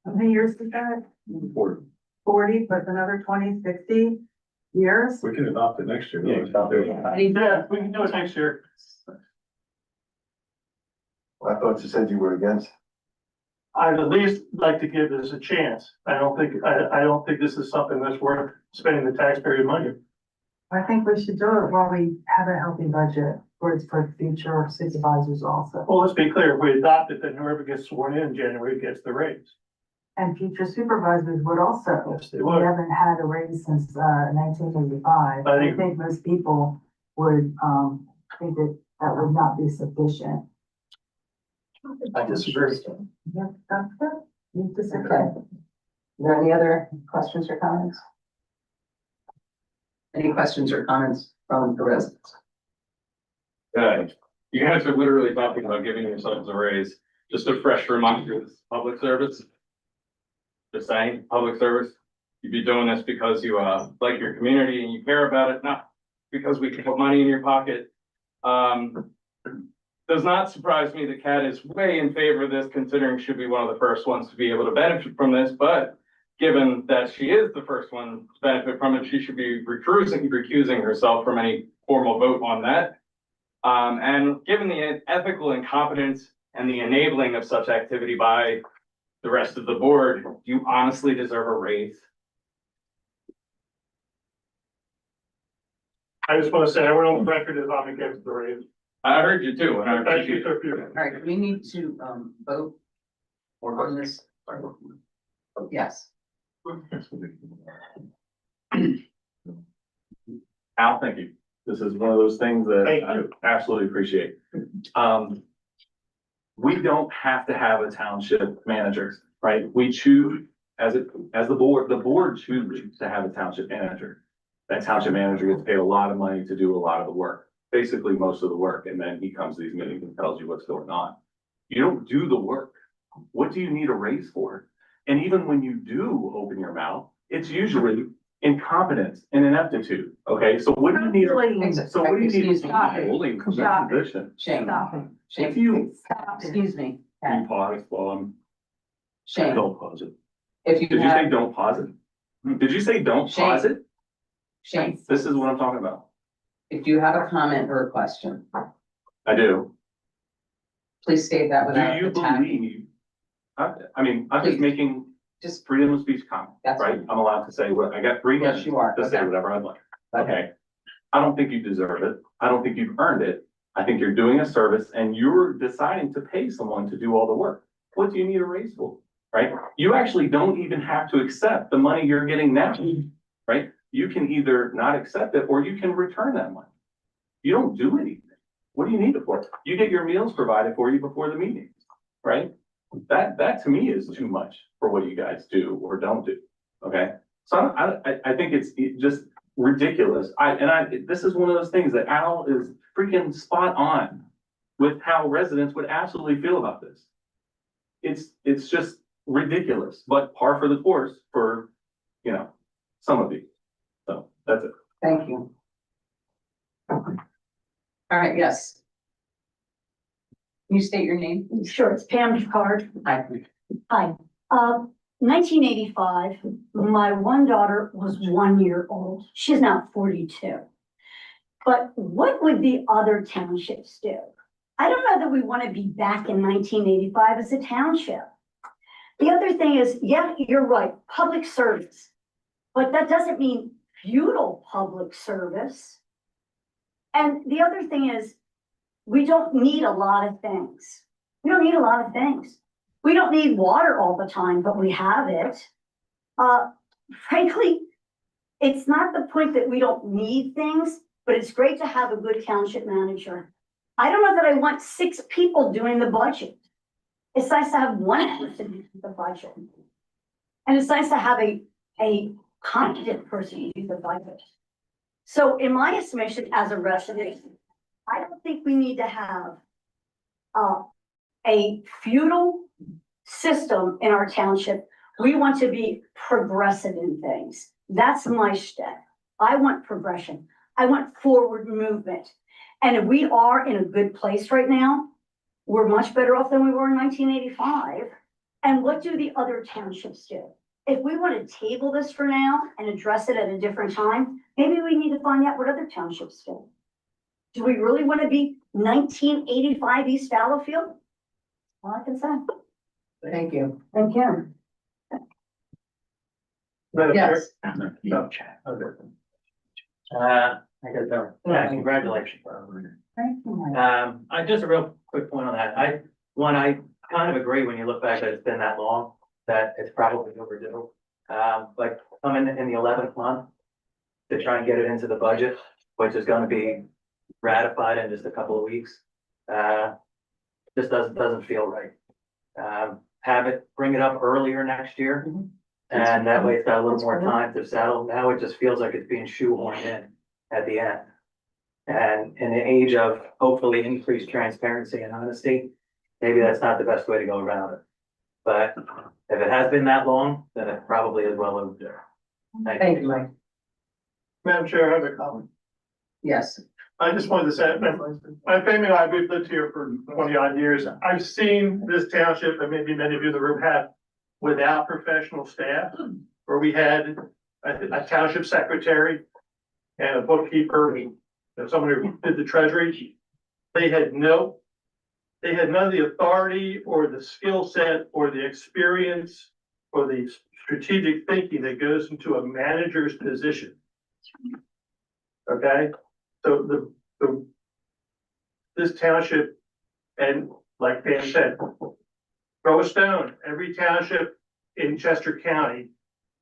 How many years is that? 40 plus another 20, 60 years? We can adopt it next year. Yeah, we can do it next year. I thought you said you were against. I'd at least like to give this a chance. I don't think this is something that's worth spending the taxpayer money. I think we should do it while we have a healthy budget for future supervisors also. Well, let's be clear, if we adopt it, then whoever gets sworn in January gets the raise. And future supervisors would also. Yes, they We would. haven't had a raise since 1985. I I think- think most people would think that would not be sufficient. I disagree. Yeah, that's good. You disagree. Okay. Are there any other questions or comments? Any questions or comments from the residents? Good. You guys are literally talking about giving yourselves a raise. Just a fresh reminder, this is public service. Just saying, public service. You'd be doing this because you like your community and you care about it, not because we can put money in your pocket. Does not surprise me that Kat is way in favor of this, considering she'll be one of the first ones to be able to benefit from this, but given that she is the first one to benefit from it, she should be recusing herself from any formal vote on that. And given the ethical incompetence and the enabling of such activity by the rest of the board, do you honestly deserve a raise? I just want to say, I went on the record as I'm against the raise. I heard you too, and I Thank you, appreciate it. Sophia. All right, we need to vote on this. Yes. Al, thank you. This is one of those things that Thank I you. absolutely appreciate. We don't have to have a township manager, right? We choose as the board chooses to have a township manager. That township manager gets paid a lot of money to do a lot of the work, basically most of the work, and then he comes to these meetings and tells you what's going on. You don't do the work. What do you need a raise for? And even when you do open your mouth, it's usually incompetence and ineptitude, okay? So what do you need? So what do you need? Excuse me. Holy Stop it. position. Shame. Stop it. If Shame. you, Excuse me. you pause, well, Shame. don't pause it. If you Did you say have, don't pause it? Did you say don't pause it? shame. This is what I'm talking about. If you have a comment or a question, I do. please state that Do without you attacking. believe? I mean, I'm just Please. making Just, freedom of speech comment, That's right? fine. I'm allowed to say what, I got 3 yes, minutes you are. to say Okay. whatever I'd like. Okay. I don't think you deserve it. I don't think you've earned it. I think you're doing a service and you're deciding to pay someone to do all the work. What do you need a raise for? Right? You actually don't even have to accept the money you're getting now, right? You can either not accept it or you can return that money. You don't do anything. What do you need it for? You get your meals provided for you before the meetings, right? That to me is too much for what you guys do or don't do, okay? So I think it's just ridiculous. This is one of those things that Al is freaking spot on with how residents would absolutely feel about this. It's just ridiculous, but par for the course for, some of you. So that's it. Thank you. All right, yes. Can you state your name? Sure, it's Pam Picard. Hi. Hi. 1985, my one daughter was 1 year old. She's now 42. But what would the other townships do? I don't know that we want to be back in 1985 as a township. The other thing is, yeah, you're right, public service. But that doesn't mean feudal public service. And the other thing is, we don't need a lot of things. We don't need a lot of things. We don't need water all the time, but we have it. Frankly, it's not the point that we don't need things, but it's great to have a good township manager. I don't know that I want 6 people doing the budget. It's nice to have one person do the budget. And it's nice to have a competent person do the budget. So in my estimation, as a resident, I don't think we need to have a feudal system in our township. We want to be progressive in things. That's my step. I want progression. I want forward movement. And if we are in a good place right now, we're much better off than we were in 1985. And what do the other townships do? If we want to table this for now and address it at a different time, maybe we need to find out what other townships do. Do we really want to be 1985 East Fallowfield? All I can say. Thank you. Thank you. Yes. No. I got that. Yeah, congratulations. Thank you, Mike. I just a real quick point on that. I kind of agree when you look back that it's been that long, that it's probably overdue. Like coming in the 11th month to try and get it into the budget, which is gonna be ratified in just a couple of weeks. Just doesn't feel right. Bring it up earlier next year. And that way it's got a little more time to settle. Now it just feels like it's being shoehorned in at the end. And in the age of hopefully increased transparency and honesty, maybe that's not the best way to go around it. But if it has been that long, then it probably is well overdue. Thank you, Mike. Madam Chair, I have a comment. Yes. I just wanted to say, my family and I, we've lived here for 20 odd years. I've seen this township, and maybe many of you in the room have, without professional staff, where we had a township secretary and a bookkeeper, and someone who did the treasury. They had none of the authority or the skill set or the experience or the strategic thinking that goes into a manager's position. Okay, so this township, and like Pam said, throw a stone. Every township in Chester County,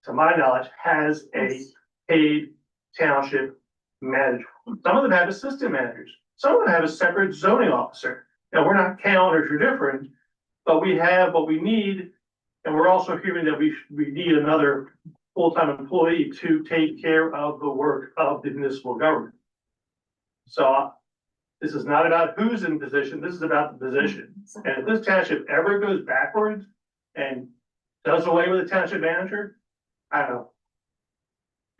to my knowledge, has a paid township manage. Some of them have assistant managers. Some of them have a separate zoning officer. Now, we're not calendars are different, but we have what we need. And we're also hearing that we need another full-time employee to take care of the work of the municipal government. So this is not about who's in position, this is about the position. And if this township ever goes backwards and does away with the township manager, I don't know.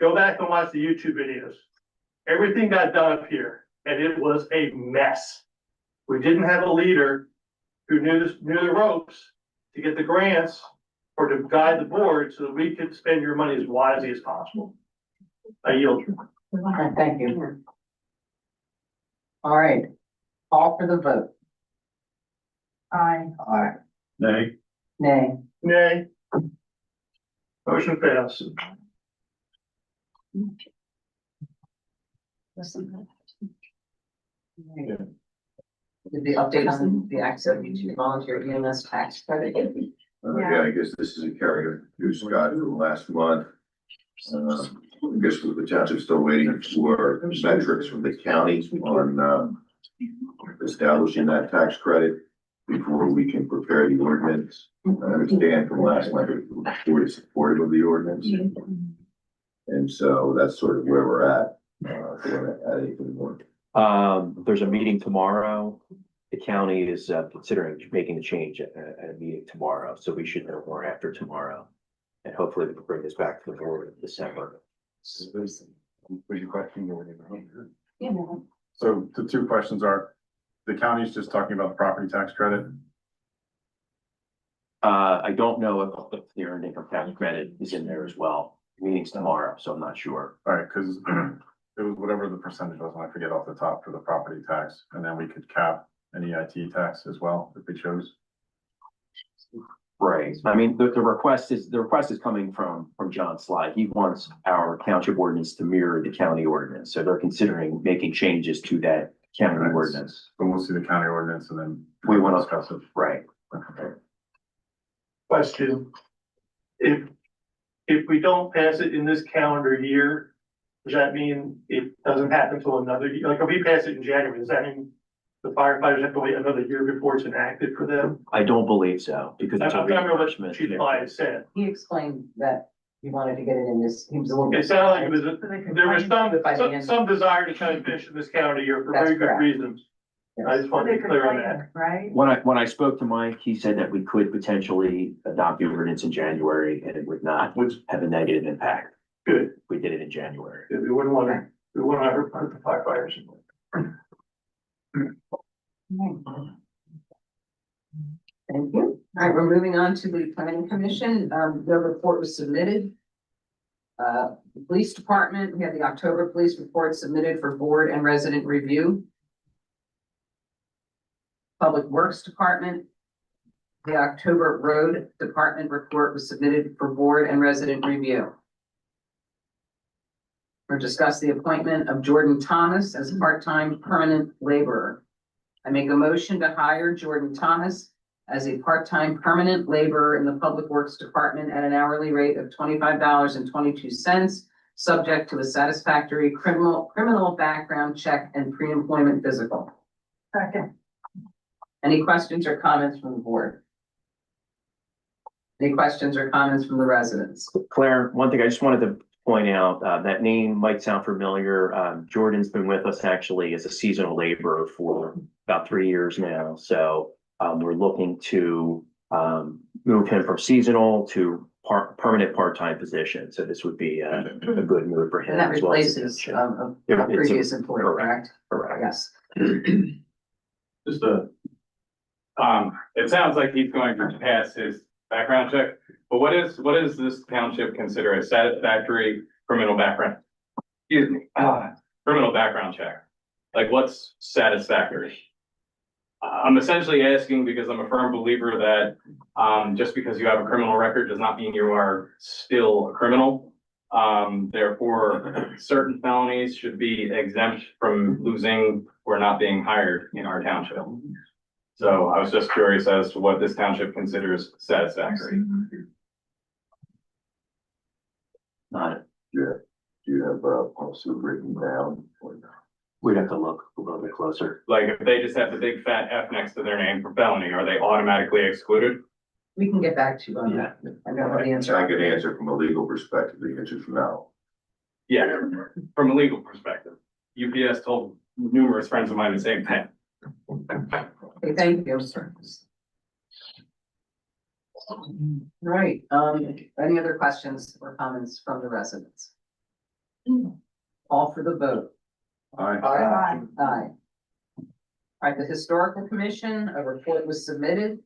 Go back and watch the YouTube videos. Everything got done up here and it was a mess. We didn't have a leader who knew the ropes to get the grants or to guide the board so that we could spend your money as wisely as possible. I yield. All right, thank you. All right, call for the vote. Aye. Aye. Nay. Nay. Nay. Motion fails. Did the update on the Act 72 volunteer EMS tax credit? Yeah, I guess this is a carrier who Scott from last month. I guess the township's still waiting for metrics from the county on, establishing that tax credit before we can prepare the ordinance. I understand from last month, the board is supportive of the ordinance. And so that's sort of where we're at. If you want to add anything more. There's a meeting tomorrow. The county is considering making a change at a meeting tomorrow, so we should know more after tomorrow. And hopefully we can bring this back to the board in December. Was your question going Yeah. So the two questions are, the county's just talking about the property tax credit. I don't know if the earned income tax credit is in there as well. Meeting's tomorrow, so I'm not sure. All right, because it was whatever the percentage was, and I forget off the top for the property tax, and then we could cap an EIT tax as well if we chose. Right. I mean, the request is coming from John Sly. He wants our township ordinance to mirror the county ordinance. So they're considering making changes to that county Right. ordinance. But we'll see the county ordinance and then We want to discuss it. Right. Okay. Question. If we don't pass it in this calendar year, does that mean it doesn't happen until another year? Like if we pass it in January, does that mean the firefighters have to wait another year before it's enacted for them? I don't believe so, because I it's a don't remember what reimbursement. Chief Sly said. He explained that he wanted to get it in this, he was a little. It sounded like it was, there was By the end. some desire to kind of finish in this calendar year for very That's good correct. reasons. I just want to be clear on that. Right? When I spoke to Mike, he said that we could potentially adopt the ordinance in January and it would not have a negative impact. Good. We did it in January. We wouldn't want to hurt the firefighters. Thank you. All right, we're moving on to the planning commission. Their report was submitted. The police department, we had the October police report submitted for board and resident review. Public Works Department, the October road department report was submitted for board and resident review. We'll discuss the appointment of Jordan Thomas as part-time permanent laborer. I make a motion to hire Jordan Thomas as a part-time permanent laborer in the Public Works Department at an hourly rate of $25.22, subject to a satisfactory criminal background check and pre-employment physical. Second. Any questions or comments from the board? Any questions or comments from the residents? Claire, one thing I just wanted to point out, that name might sound familiar. Jordan's been with us actually as a seasonal laborer for about 3 years now. So we're looking to move him from seasonal to permanent part-time position. So this would be a good move for him. And that as well as replaces extension. a It's a- previous employee, correct? Correct. Yes. Just it sounds like he's going to pass his background check, but what is this township consider a satisfactory criminal background? Excuse me, criminal background check. Like what's satisfactory? I'm essentially asking because I'm a firm believer that, just because you have a criminal record does not mean you are still a criminal. Therefore, certain felonies should be exempt from losing or not being hired in our township. So I was just curious as to what this township considers satisfactory. Not it. Yeah. Do you have, policy written down or not? We'd have to look a little bit closer. Like if they just have the big fat F next to their name for felony, are they automatically excluded? We can get back to you on that. I don't know the answer. I can answer from a legal perspective, the answer's no. Yeah, from a legal perspective. UPS told numerous friends of mine the same thing. Okay, thank you. Right, any other questions or comments from the residents? Call for the vote. Aye. Aye. All right, the Historical Commission, a report was submitted.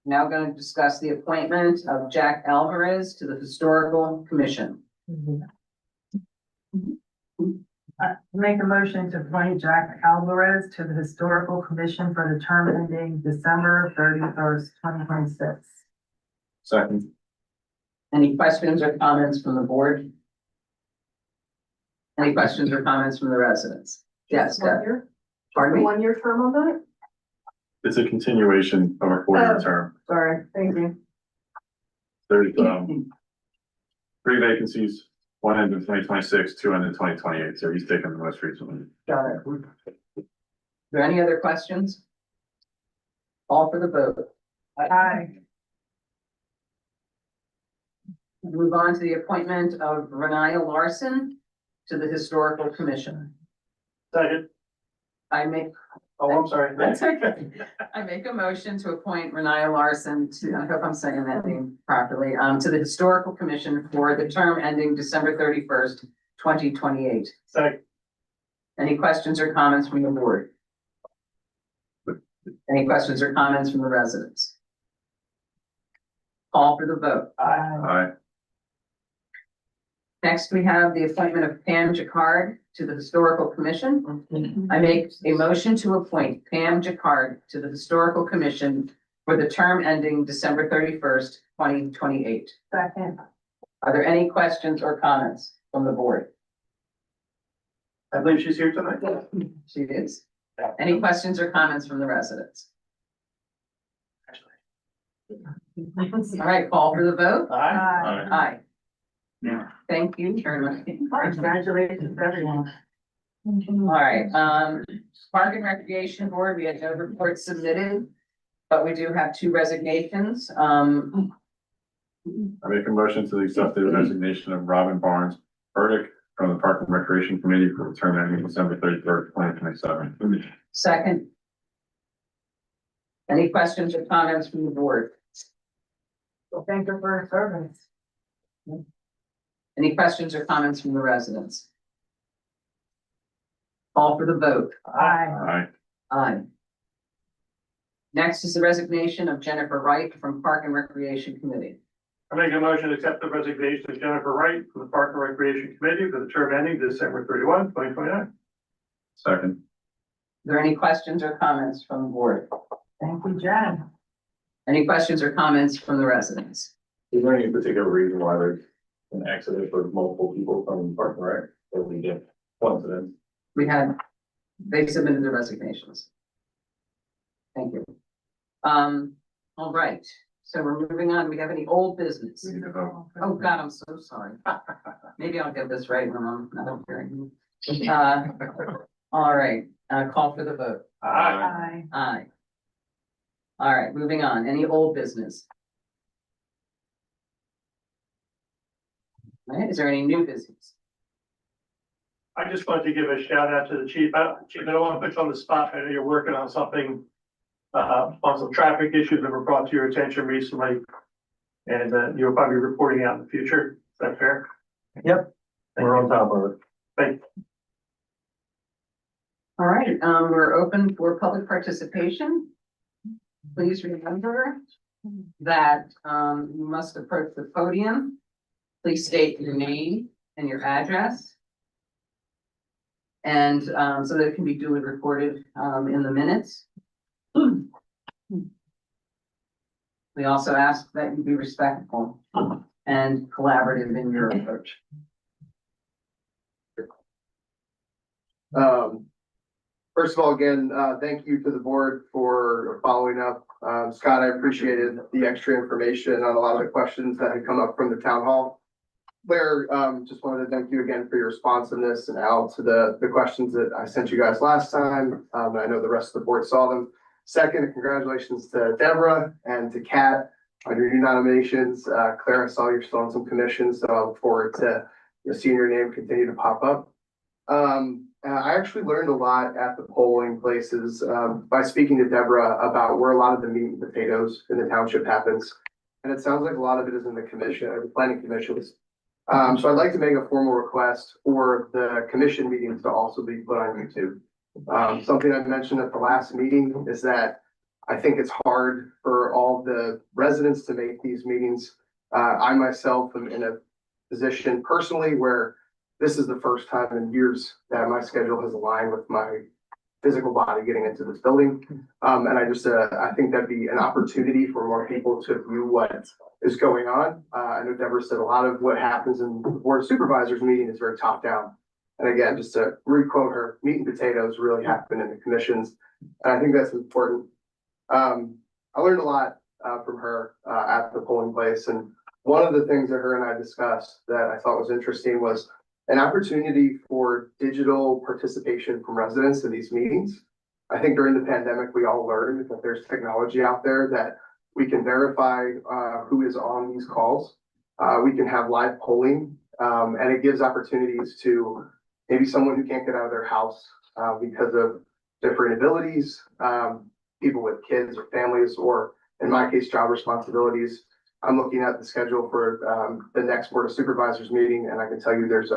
Now going to discuss the appointment of Jack Alvarez to the Historical Commission. Make a motion to appoint Jack Alvarez to the Historical Commission for the term ending December 31st, 2026. Second. Any questions or comments from the board? Any questions or comments from the residents? Yes, Deb. Pardon me? 1-year term on that? It's a continuation of a 4-year term. Sorry, thank you. There's, 3 vacancies, 1 ended in 2026, 2 ended in 2028, so he's taken the most recently. Got it. Are there any other questions? Call for the vote. Aye. Move on to the appointment of Renaya Larson to the Historical Commission. Second. I make, Oh, I'm sorry. that's okay. I make a motion to appoint Renaya Larson to, I hope I'm saying that name properly, to the Historical Commission for the term ending December 31st, 2028. Second. Any questions or comments from the board? Any questions or comments from the residents? Call for the vote. Aye. Next, we have the appointment of Pam Jacquard to the Historical Commission. I make a motion to appoint Pam Jacquard to the Historical Commission for the term ending December 31st, 2028. Second. Are there any questions or comments from the board? I believe she's here tonight. She is. Any questions or comments from the residents? All right, call for the vote. Aye. Aye. Yeah. Thank you very much. Congratulations, everyone. All right, Park and Recreation Board, we had no report submitted, but we do have 2 resignations. I make a motion to accept the resignation of Robin Barnes Burdick from the Park and Recreation Committee for the term ending December 31st, 2027. Second. Any questions or comments from the board? Well, thank you for her service. Any questions or comments from the residents? Call for the vote. Aye. Aye. Aye. Next is the resignation of Jennifer Wright from Park and Recreation Committee. I make a motion to accept the resignation of Jennifer Wright from the Park and Recreation Committee for the term ending December 31, 2029. Second. Are there any questions or comments from the board? Thank you, Jen. Any questions or comments from the residents? Is there any particular reason why there's an exodus for multiple people from Park and Rec, or we get coincidence? They submitted their resignations. Thank you. All right, so we're moving on. Do we have any old business? We need to vote. Oh, God, I'm so sorry. Maybe I'll get this right when I'm not hearing. All right, call for the vote. Aye. Aye. Aye. All right, moving on. Any old business? All right, is there any new business? I just wanted to give a shout out to the chief. Chief, I don't want to put you on the spot. I know you're working on something, on some traffic issues that were brought to your attention recently. And, you'll probably be reporting out in the future. Is that fair? Yep. We're on top of it. Thank you. All right, we're open for public participation. Please remember that, you must approach the podium. Please state your name and your address. And, so that it can be duly recorded, in the minutes. We also ask that you be respectful and collaborative in your approach. First of all, again, thank you to the board for following up. Scott, I appreciated the extra information on a lot of the questions that had come up from the town hall. Claire, just wanted to thank you again for your responsiveness and Al to the questions that I sent you guys last time. I know the rest of the board saw them. Second, congratulations to Deborah and to Kat on your new nominations. Claire, I saw you're still on some commissions, so I look forward to seeing your name continue to pop up. I actually learned a lot at the polling places by speaking to Deborah about where a lot of the meat and potatoes in the township happens. And it sounds like a lot of it is in the commission or the planning commissions. So I'd like to make a formal request for the commission meetings to also be put on YouTube. Something I mentioned at the last meeting is that I think it's hard for all the residents to make these meetings. I myself am in a position personally where this is the first time in years that my schedule has aligned with my physical body getting into this building. And I think that'd be an opportunity for more people to view what is going on. I know Deborah said a lot of what happens in the Board of Supervisors meeting is very top down. And again, just to re-quote her, meat and potatoes really happen in the commissions. And I think that's important. I learned a lot from her at the polling place. And one of the things that her and I discussed that I thought was interesting was an opportunity for digital participation from residents in these meetings. I think during the pandemic, we all learned that there's technology out there that we can verify who is on these calls. We can have live polling, and it gives opportunities to maybe someone who can't get out of their house because of different abilities, people with kids or families, or in my case, job responsibilities. I'm looking at the schedule for the next Board of Supervisors meeting, and I can tell you there's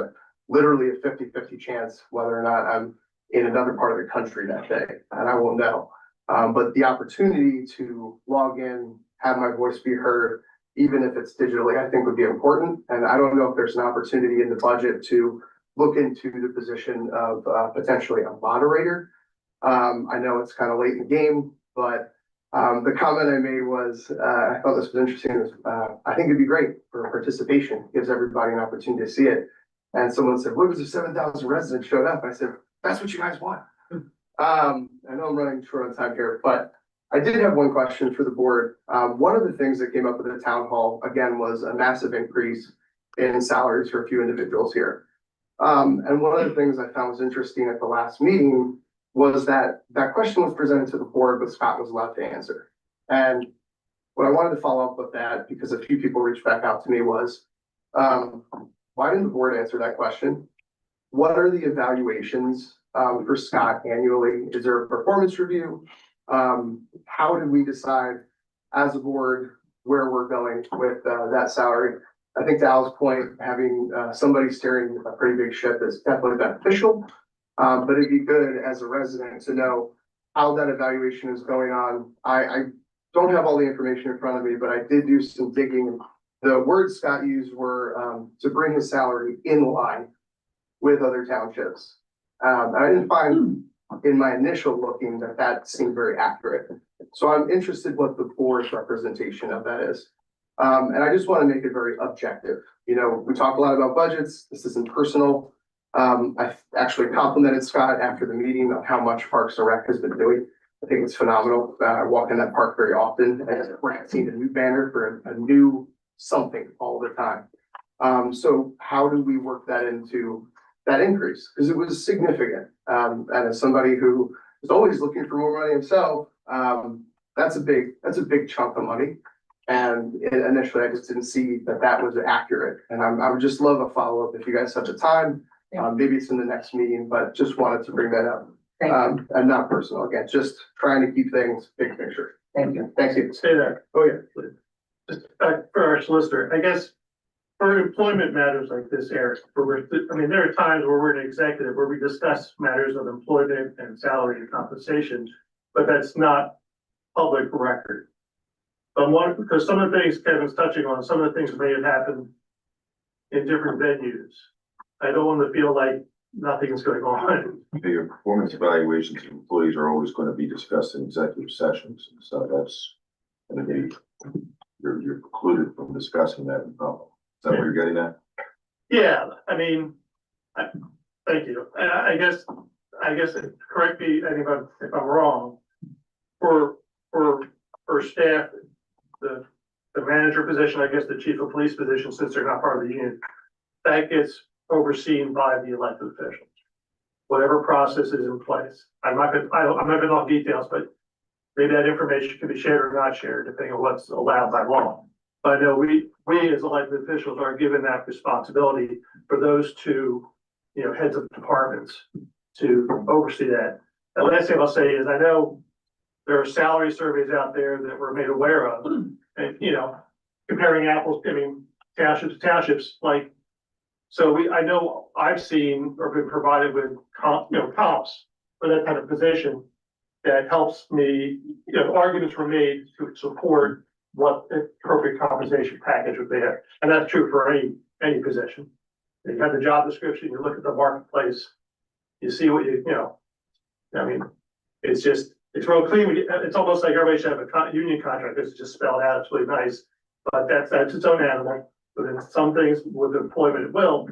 literally a 50-50 chance whether or not I'm in another part of the country that day, and I won't know. But the opportunity to log in, have my voice be heard, even if it's digitally, I think would be important. And I don't know if there's an opportunity in the budget to look into the position of potentially a moderator. I know it's kind of late in the game, but the comment I made was, I thought this was interesting. I think it'd be great for participation, gives everybody an opportunity to see it. And someone said, what was if 7,000 residents showed up? I said, that's what you guys want. I know I'm running short on time here, but I did have one question for the board. One of the things that came up at the town hall, again, was a massive increase in salaries for a few individuals here. And one of the things I found was interesting at the last meeting was that that question was presented to the board, but Scott was allowed to answer. And what I wanted to follow up with that, because a few people reached back out to me, was why didn't the board answer that question? What are the evaluations for Scott annually? Is there a performance review? How did we decide as a board where we're going with that salary? I think to Al's point, having somebody steering a pretty big ship is definitely beneficial. But it'd be good as a resident to know how that evaluation is going on. I don't have all the information in front of me, but I did do some digging. The words Scott used were to bring his salary in line with other townships. I didn't find in my initial looking that seemed very accurate. So I'm interested what the board's representation of that is. And I just want to make it very objective. You know, we talk a lot about budgets. This isn't personal. I actually complimented Scott after the meeting on how much Parks and Rec has been doing. I think it's phenomenal. I walk in that park very often, and we're seeing a new banner for a new something all the time. So how do we work that into that increase? Because it was significant. And as somebody who is always looking for more money himself, that's a big chunk of money. And initially, I just didn't see that was accurate. And I would just love a follow-up if you guys have the time. Maybe it's in the next meeting, but just wanted to bring that up. And not personal, again, just trying to keep things big picture. Thank you. Thank you. Say that. Oh, yeah. Please. Just for our solicitor, I guess for employment matters like this, Eric, there are times where we're an executive where we discuss matters of employment and salary and compensation, but that's not public record. But because some of the things Kevin's touching on, some of the things may have happened in different venues. I don't want to feel like nothing's going on. Your performance evaluations of employees are always going to be discussed in executive sessions, so that's going to be, you're precluded from discussing that in public. Is that what you're getting at? Yeah, I mean, thank you. I guess, correct me if I'm wrong. For staff, the manager position, I guess the chief of police position, since they're not part of the union, that gets overseen by the elected officials. Whatever process is in place. I'm not gonna talk details, but maybe that information can be shared or not shared, depending on what's allowed by law. But I know we as elected officials are given that responsibility for those two, heads of departments to oversee that. The last thing I'll say is, I know there are salary surveys out there that we're made aware of, and, comparing apples, townships to townships, like, so I know I've seen or been provided with comps for that kind of position that helps me, arguments were made to support what the appropriate compensation package would be. And that's true for any position. You have the job description, you look at the marketplace, you see what it's real clean. It's almost like everybody should have a union contract. It's just spelled out. It's really nice, but that's its own animal. But in some things with employment at will,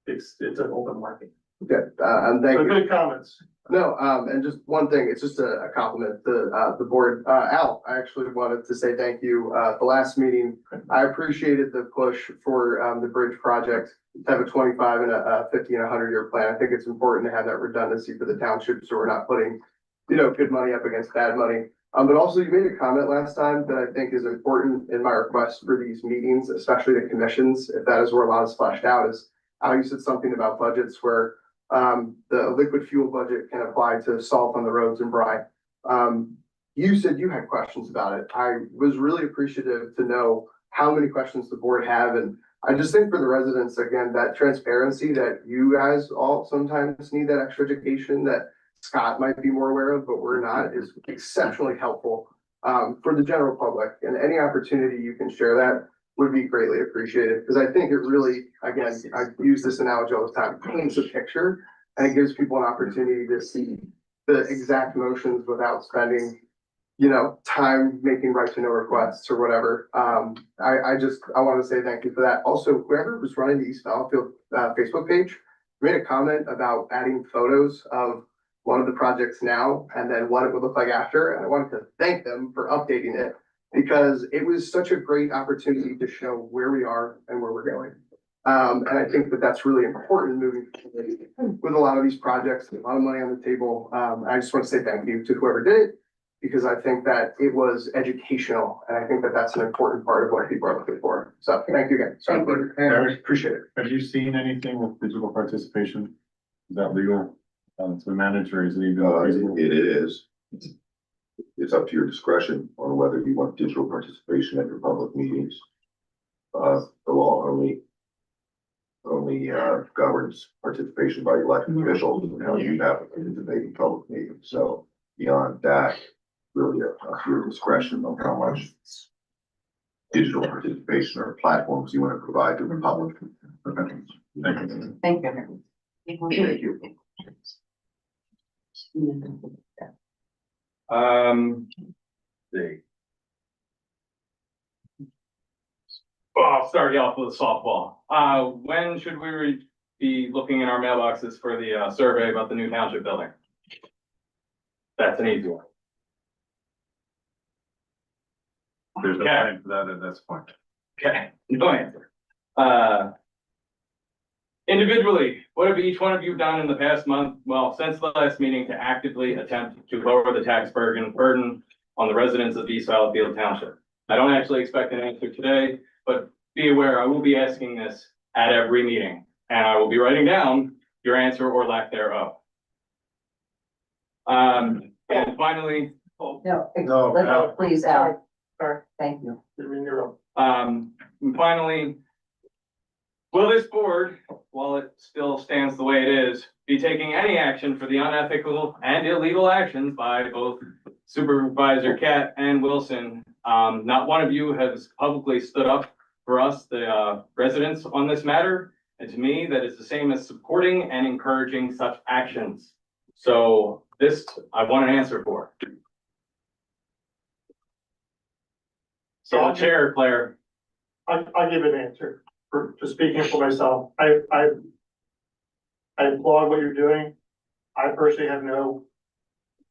it's an open market. Okay, and thank So you. good comments. No, and just one thing, it's just a compliment to the board. Al, I actually wanted to say thank you. The last meeting, I appreciated the push for the bridge project to have a 25 and a 50 and 100-year plan. I think it's important to have that redundancy for the township, so we're not putting, good money up against bad money. But also you made a comment last time that I think is important in my request for these meetings, especially the commissions, if that is where a lot is fleshed out, is how you said something about budgets where the liquid fuel budget can apply to salt on the roads and brine. You said you had questions about it. I was really appreciative to know how many questions the board have. And I just think for the residents, again, that transparency that you guys all sometimes need, that extra education that Scott might be more aware of, but we're not, is exceptionally helpful for the general public. And any opportunity you can share that would be greatly appreciated, because I think it really, again, I use this analogy all the time, paints a picture and it gives people an opportunity to see the exact motions without spending, time making right to know requests or whatever. I want to say thank you for that. Also, whoever was running the East Battlefield Facebook page made a comment about adding photos of one of the projects now and then what it would look like after. And I wanted to thank them for updating it, because it was such a great opportunity to show where we are and where we're going. And I think that that's really important moving forward with a lot of these projects, a lot of money on the table. I just want to say thank you to whoever did it, because I think that it was educational. And I think that that's an important part of what people are looking for. So thank you again. Sorry, I appreciate it. Have you seen anything with digital participation? Is that legal? To the manager, is it even feasible? It is. It's up to your discretion on whether you want digital participation at your public meetings. The law only governs participation by elected officials and how you have to participate in public meetings. So beyond that, really up to your discretion on how much digital participation or platforms you want to provide to the public. Okay. Thank you. Thank you. Thank you. Well, I'll start you off with a softball. When should we be looking in our mailboxes for the survey about the new township building? That's an easy one. There's no Okay. time for that at this point. Okay, no answer. Individually, what have each one of you done in the past month, well, since the last meeting, to actively attempt to lower the tax burden on the residents of East Battlefield Township? I don't actually expect an answer today, but be aware I will be asking this at every meeting, and I will be writing down your answer or lack thereof. And finally, No, please, Al. Sorry, thank you. and finally, will this board, while it still stands the way it is, be taking any action for the unethical and illegal actions by both Supervisor Cat and Wilson? Not one of you has publicly stood up for us, the residents, on this matter. And to me, that is the same as supporting and encouraging such actions. So this, I want an answer for. So the chair, Claire. I'll give an answer for speaking for myself. I applaud what you're doing. I personally have no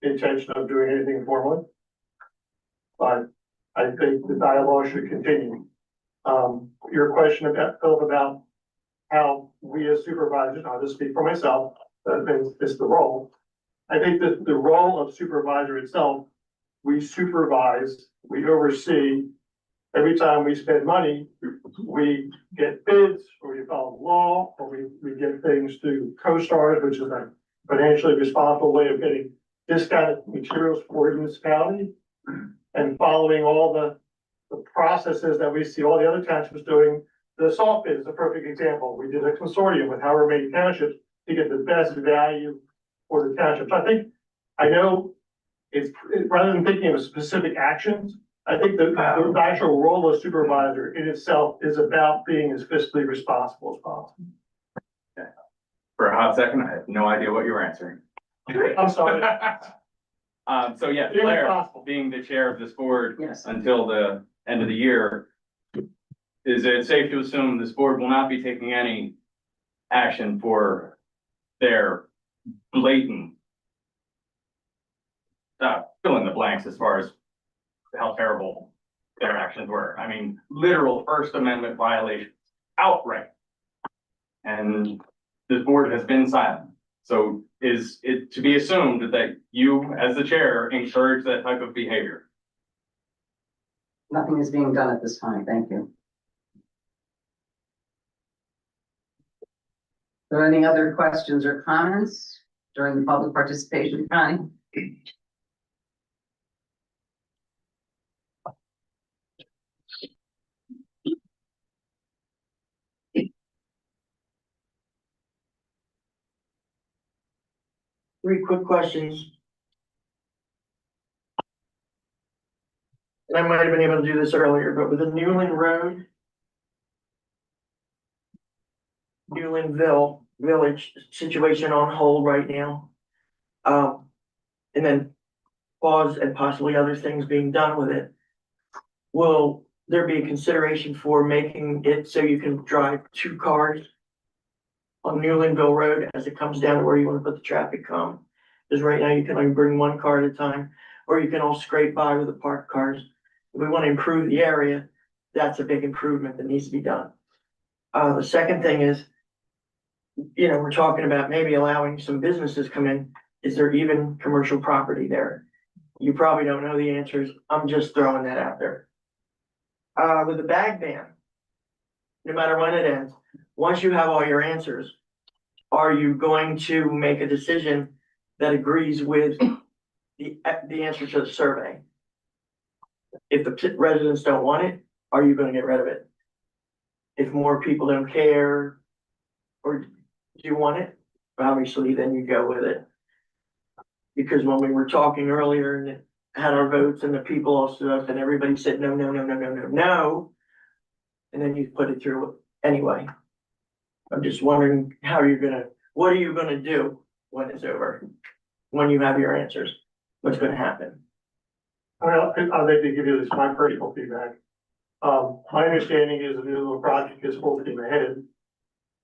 intention of doing anything formally. But I think the dialogue should continue. Your question about, Philip, about how we as supervisors, I'll just speak for myself, it's the role. I think that the role of supervisor itself, we supervise, we oversee. Every time we spend money, we get bids, or we follow the law, or we get things to co-stars, which is a financially responsible way of getting discounted materials for the municipality. And following all the processes that we see all the other townships doing. The salt bid is a perfect example. We did a consortium with however many townships to get the best value for the townships. I know rather than thinking of specific actions, I think the actual role of supervisor in itself is about being as fiscally responsible as possible. For a hot second, I had no idea what you were answering. I'm sorry. So yeah, Being Claire, responsible. being the chair of this board Yes. until the end of the year, is it safe to assume this board will not be taking any action for their blatant fill in the blanks as far as how terrible their actions were? I mean, literal First Amendment violations, outright. And this board has been silent. So is it to be assumed that you, as the chair, encourage that type of behavior? Nothing is being done at this time. Thank you. Are there any other questions or comments during the public participation time? Three quick questions. And I might have been able to do this earlier, but with the Newland Road, Newlandville Village situation on hold right now. And then pause and possibly other things being done with it. Will there be a consideration for making it so you can drive 2 cars on Newlandville Road as it comes down to where you want to put the traffic calm? Because right now you can only bring 1 car at a time, or you can all scrape by with the parked cars. If we want to improve the area, that's a big improvement that needs to be done. The second thing is, we're talking about maybe allowing some businesses come in. Is there even commercial property there? You probably don't know the answers. I'm just throwing that out there. With the bag ban, no matter when it ends, once you have all your answers, are you going to make a decision that agrees with the answer to the survey? If the residents don't want it, are you gonna get rid of it? If more people don't care, or do you want it? Obviously, then you go with it. Because when we were talking earlier and had our votes and the people all stood up and everybody said, no, no, no, no, no, no, no. And then you put it through anyway. I'm just wondering what are you gonna do when it's over? When you have your answers, what's gonna happen? I'd like to give you this, my personal feedback. My understanding is the new little project is full steam ahead.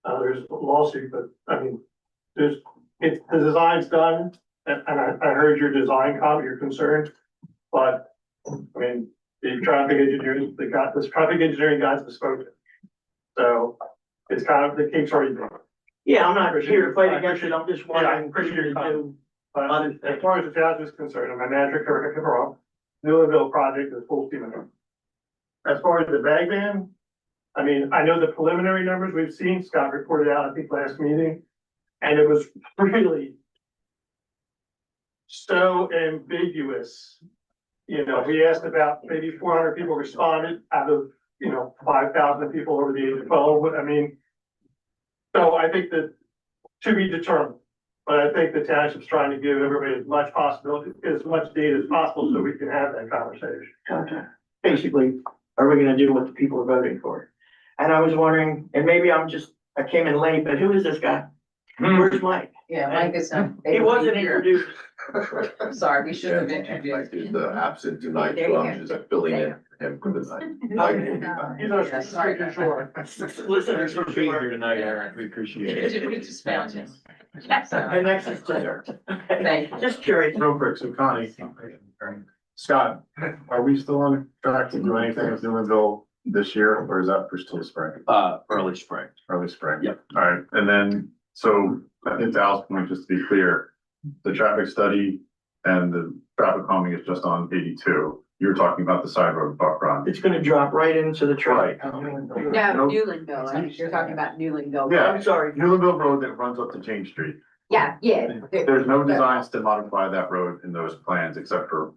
There's a lawsuit, but I mean, the design's done, and I heard your design comment, your concern. But, I mean, the traffic engineering guys have spoken. So, it's kind of, the cake's already done. Yeah, I'm not here to fight against it, I'm just Yeah, I wondering. appreciate your comment. But Other as far as the town is concerned, and my manager, correct me if I'm wrong, Newlandville project is full steam ahead. As far as the bag ban, I mean, I know the preliminary numbers we've seen, Scott reported out, I think, last meeting, and it was really so ambiguous. We asked about maybe 400 people responded out of, 5,000 people over the age of 12, I mean, so I think that to be determined. But I think the township's trying to give everybody as much data as possible so we can have that conversation. Okay. Basically, are we gonna do what the people are voting for? And I was wondering, and maybe I came in late, but who is this guy? Where's Mike? Yeah, Mike is. He wasn't introduced. Sorry, we should have Mike introduced. is the absent tonight, so I'm just filling in him for the night. Mike will be back. He's our street for sure. Listeners for Being here sure. tonight, Aaron, we appreciate it. We just found him. And next is Claire. Thank you. Just curious. Real quick, so Connie, Scott, are we still on track to do anything with Newlandville this year, or is that for still spring? Early spring. Early spring? Yep. All right, and then, so I think to Al's point, just to be clear, the traffic study and the traffic calming is just on 82. You're talking about the side road Buck Run. It's gonna drop right into the traffic. No, Nope. Newlandville, you're talking about Newlandville. Yeah. I'm sorry. Newlandville Road that runs up to James Street. Yeah. There's no designs to modify that road in those plans except for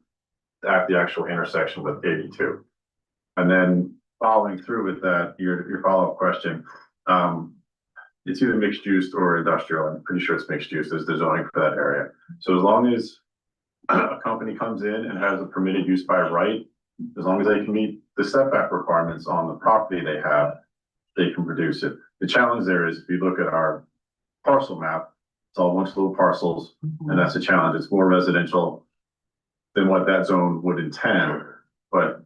at the actual intersection with 82. And then following through with that, your follow-up question, it's either mixed use or industrial. I'm pretty sure it's mixed use. There's the zoning for that area. So as long as a company comes in and has a permitted use by right, as long as they can meet the setback requirements on the property they have, they can produce it. The challenge there is if you look at our parcel map, it's all a bunch of little parcels, and that's a challenge. It's more residential than what that zone would intend, but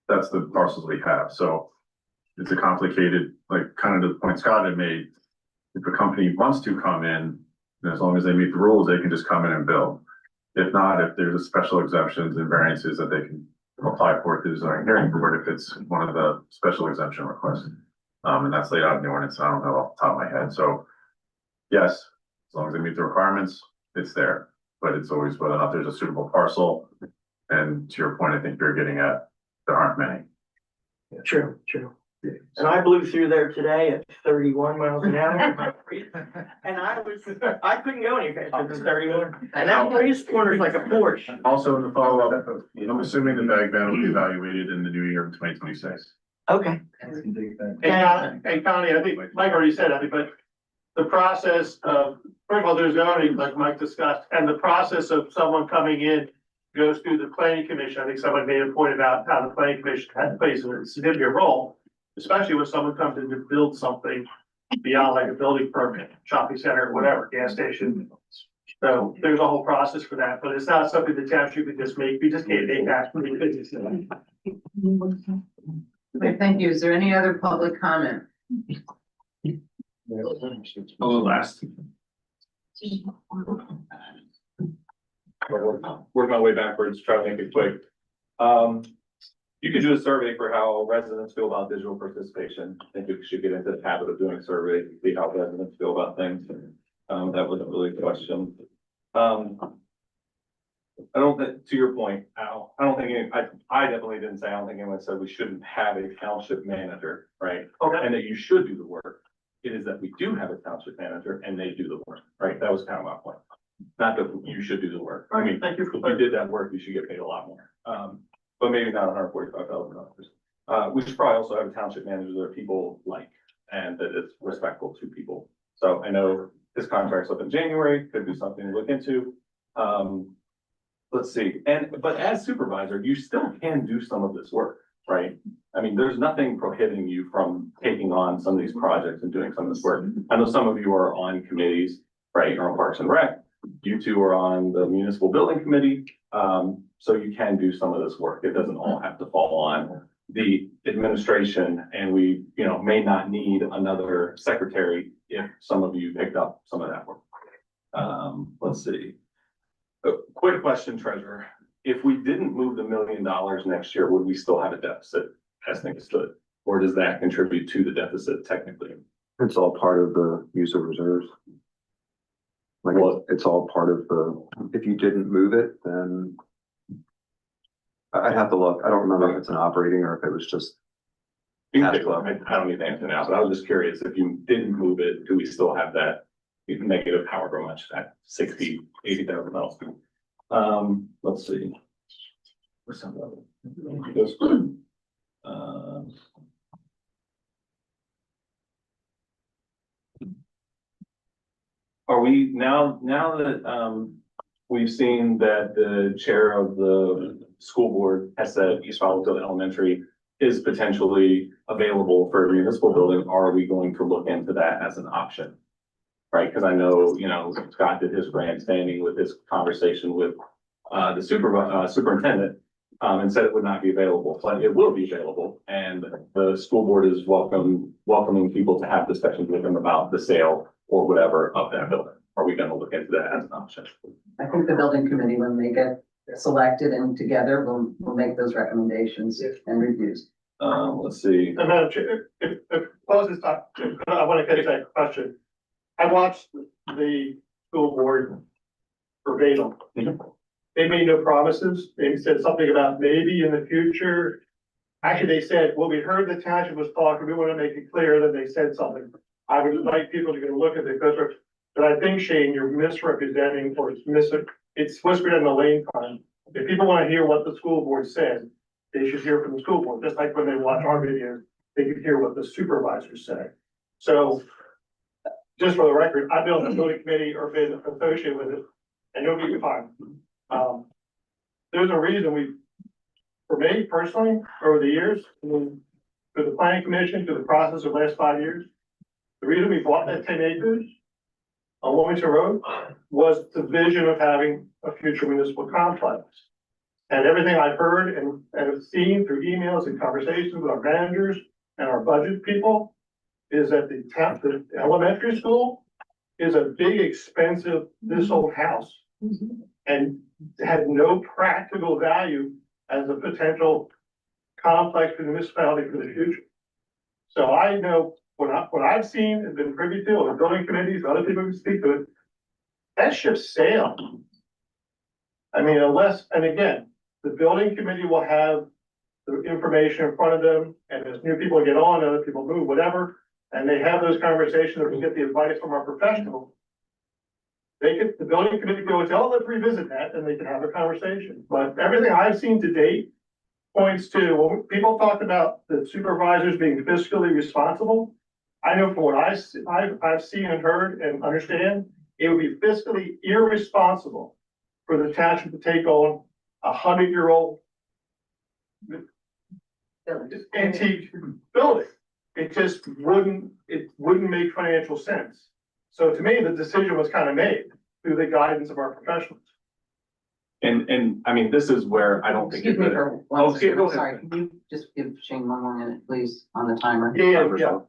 that's the parcels we have. So it's a complicated, like kind of the point Scott had made. If a company wants to come in, and as long as they meet the rules, they can just come in and build. If not, if there's a special exemptions and variances that they can apply for through the zoning hearing board, if it's one of the special exemption requests. And that's laid out in the ordinance. I don't know off the top of my head. So yes, as long as they meet the requirements, it's there, but it's always whether or not there's a suitable parcel. And to your point, I think you're getting at, there aren't many. True. And I blew through there today at 31 miles an hour. And I couldn't go any faster than 31. And that Prius corner is like a Porsche. Also in the follow-up, I'm assuming the bag ban will be evaluated in the new year of 2026. Okay. Hey, Connie, I think Mike already said, but the process of, first of all, there's zoning, like Mike discussed, and the process of someone coming in goes through the planning commission. I think someone made a point about how the planning commission plays a significant role, especially when someone comes in to build something beyond like a building permit, shopping center, whatever, gas station. So there's a whole process for that, but it's not something the township could just make. We just can't make that. Okay, thank you. Is there any other public comment? Last. Work my way backwards, try to make it quick. You could do a survey for how residents feel about digital participation. I think we should get into the habit of doing a survey, see how residents feel about things. That wasn't really a question. I don't think, to your point, Al, I don't think, I definitely didn't say, I don't think anyone said we shouldn't have a township manager, right? Okay. And that you should do the work. It is that we do have a township manager and they do the work, right? That was kind of my point. Not that you should do the work. I mean, Thank you. if you did that work, you should get paid a lot more. But maybe not $145,000. We should probably also have a township manager that people like and that is respectful to people. So I know his contract's up in January, could be something to look into. Let's see, but as supervisor, you still can do some of this work, right? I mean, there's nothing prohibiting you from taking on some of these projects and doing some of this work. I know some of you are on committees, right? You're on Parks and Rec. You two are on the municipal building committee. So you can do some of this work. It doesn't all have to fall on the administration, and we, may not need another secretary if some of you picked up some of that work. Let's see. A quick question, Treasurer. If we didn't move the $1 million next year, would we still have a deficit as things stood? Or does that contribute to the deficit technically? It's all part of the use of reserves. Like, it's all part of if you didn't move it, then I'd have to look. I don't remember if it's an operating or if it was just. I don't need the answer now, but I was just curious, if you didn't move it, do we still have that negative however much, that 60, 80,000 dollars? Let's see. Where's some of it? Are we now that we've seen that the chair of the school board has said East Fallowfield Elementary is potentially available for a municipal building, are we going to look into that as an option? Right, because I know, Scott did his grandstanding with his conversation with the superintendent and said it would not be available, but it will be available. And the school board is welcoming people to have discussions with them about the sale or whatever of that building. Are we going to look into that as an option? I think the building committee, when they get selected and together, will make those recommendations and reviews. Let's see. And Madam Chair, if closes time, I want to catch that question. I watched the school board verbatim. They made no promises. They said something about maybe in the future. Actually, they said, well, we heard the township was talking, we want to make it clear that they said something. I would like people to go look at it, but I think, Shane, you're misrepresenting or it's whispered in the lane time. If people want to hear what the school board said, they should hear from the school board, just like when they watch our videos, they could hear what the supervisors say. So, just for the record, I've been on the building committee or been associated with it, and you'll be fine. There's a reason for me personally, over the years, through the planning commission, through the process of the last 5 years, the reason we bought that 10 acres on Wilmington Road was the vision of having a future municipal complex. And everything I've heard and have seen through emails and conversations with our managers and our budget people is that the elementary school is a big, expensive, this old house. And had no practical value as a potential complex for the municipality for the future. So I know what I've seen and been privy to, or building committees, other people who speak to it, that ship sailed. I mean, and again, the building committee will have the information in front of them, and as new people get on, other people move, whatever, and they have those conversations and get the advice from our professionals. The building committee goes, oh, let's revisit that, and they can have a conversation. But everything I've seen to date points to, when people talk about the supervisors being fiscally responsible, I know from what I've seen and heard and understand, it would be fiscally irresponsible for the township to take on 100-year-old antique building. It just wouldn't make financial sense. So to me, the decision was kind of made through the guidance of our professionals. And I mean, this is where I don't think. Excuse me it's for Oh, one okay, second, go ahead. sorry, can you just give Shane one more minute, please, on the timer? Yeah.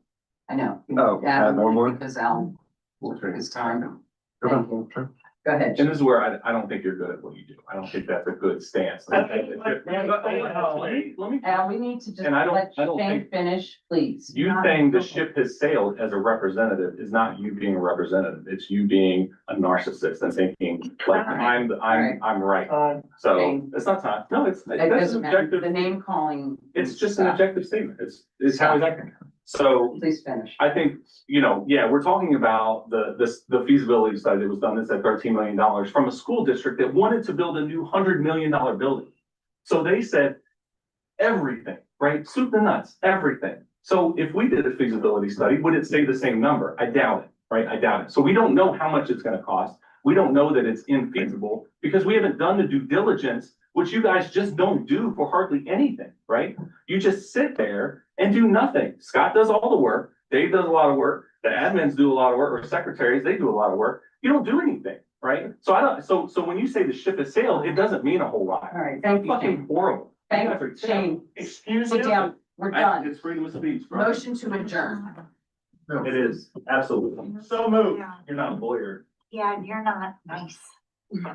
I know. Oh, add one more? Because Al will take his time. Okay, Thank you. sure. Go ahead. And this is where I don't think you're good at what you do. I don't think that's a good stance. Let me- Al, we need to just And I don't let Shane think- finish, please. You saying the ship has sailed as a representative is not you being a representative. It's you being a narcissist and thinking like I'm right. So Shane. it's not time. No, it's It that's doesn't an matter, objective. the name calling. It's just an objective statement. It's how he's acting. So Please finish. I think, yeah, we're talking about the feasibility study that was done, that's at $13 million from a school district that wanted to build a new $100 million building. So they said everything, right? Soup to nuts, everything. So if we did a feasibility study, would it say the same number? I doubt it, right? I doubt it. So we don't know how much it's gonna cost. We don't know that it's infeasible because we haven't done the due diligence, which you guys just don't do for hardly anything, right? You just sit there and do nothing. Scott does all the work. Dave does a lot of work. The admins do a lot of work, or secretaries, they do a lot of work. You don't do anything, right? So when you say the ship has sailed, it doesn't mean a whole lot. All right, thank It's you, fucking Shane. horrible. Thank you, Shane. Excuse Sit me. down, we're done. It's freedom of speech, bro. Motion to adjourn. It is, absolutely. So moved. You're not a lawyer. Yeah, you're not nice. I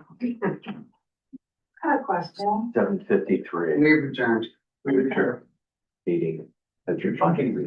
have a question. 7:53 We're adjourned. Sure. meeting. That you're fucking.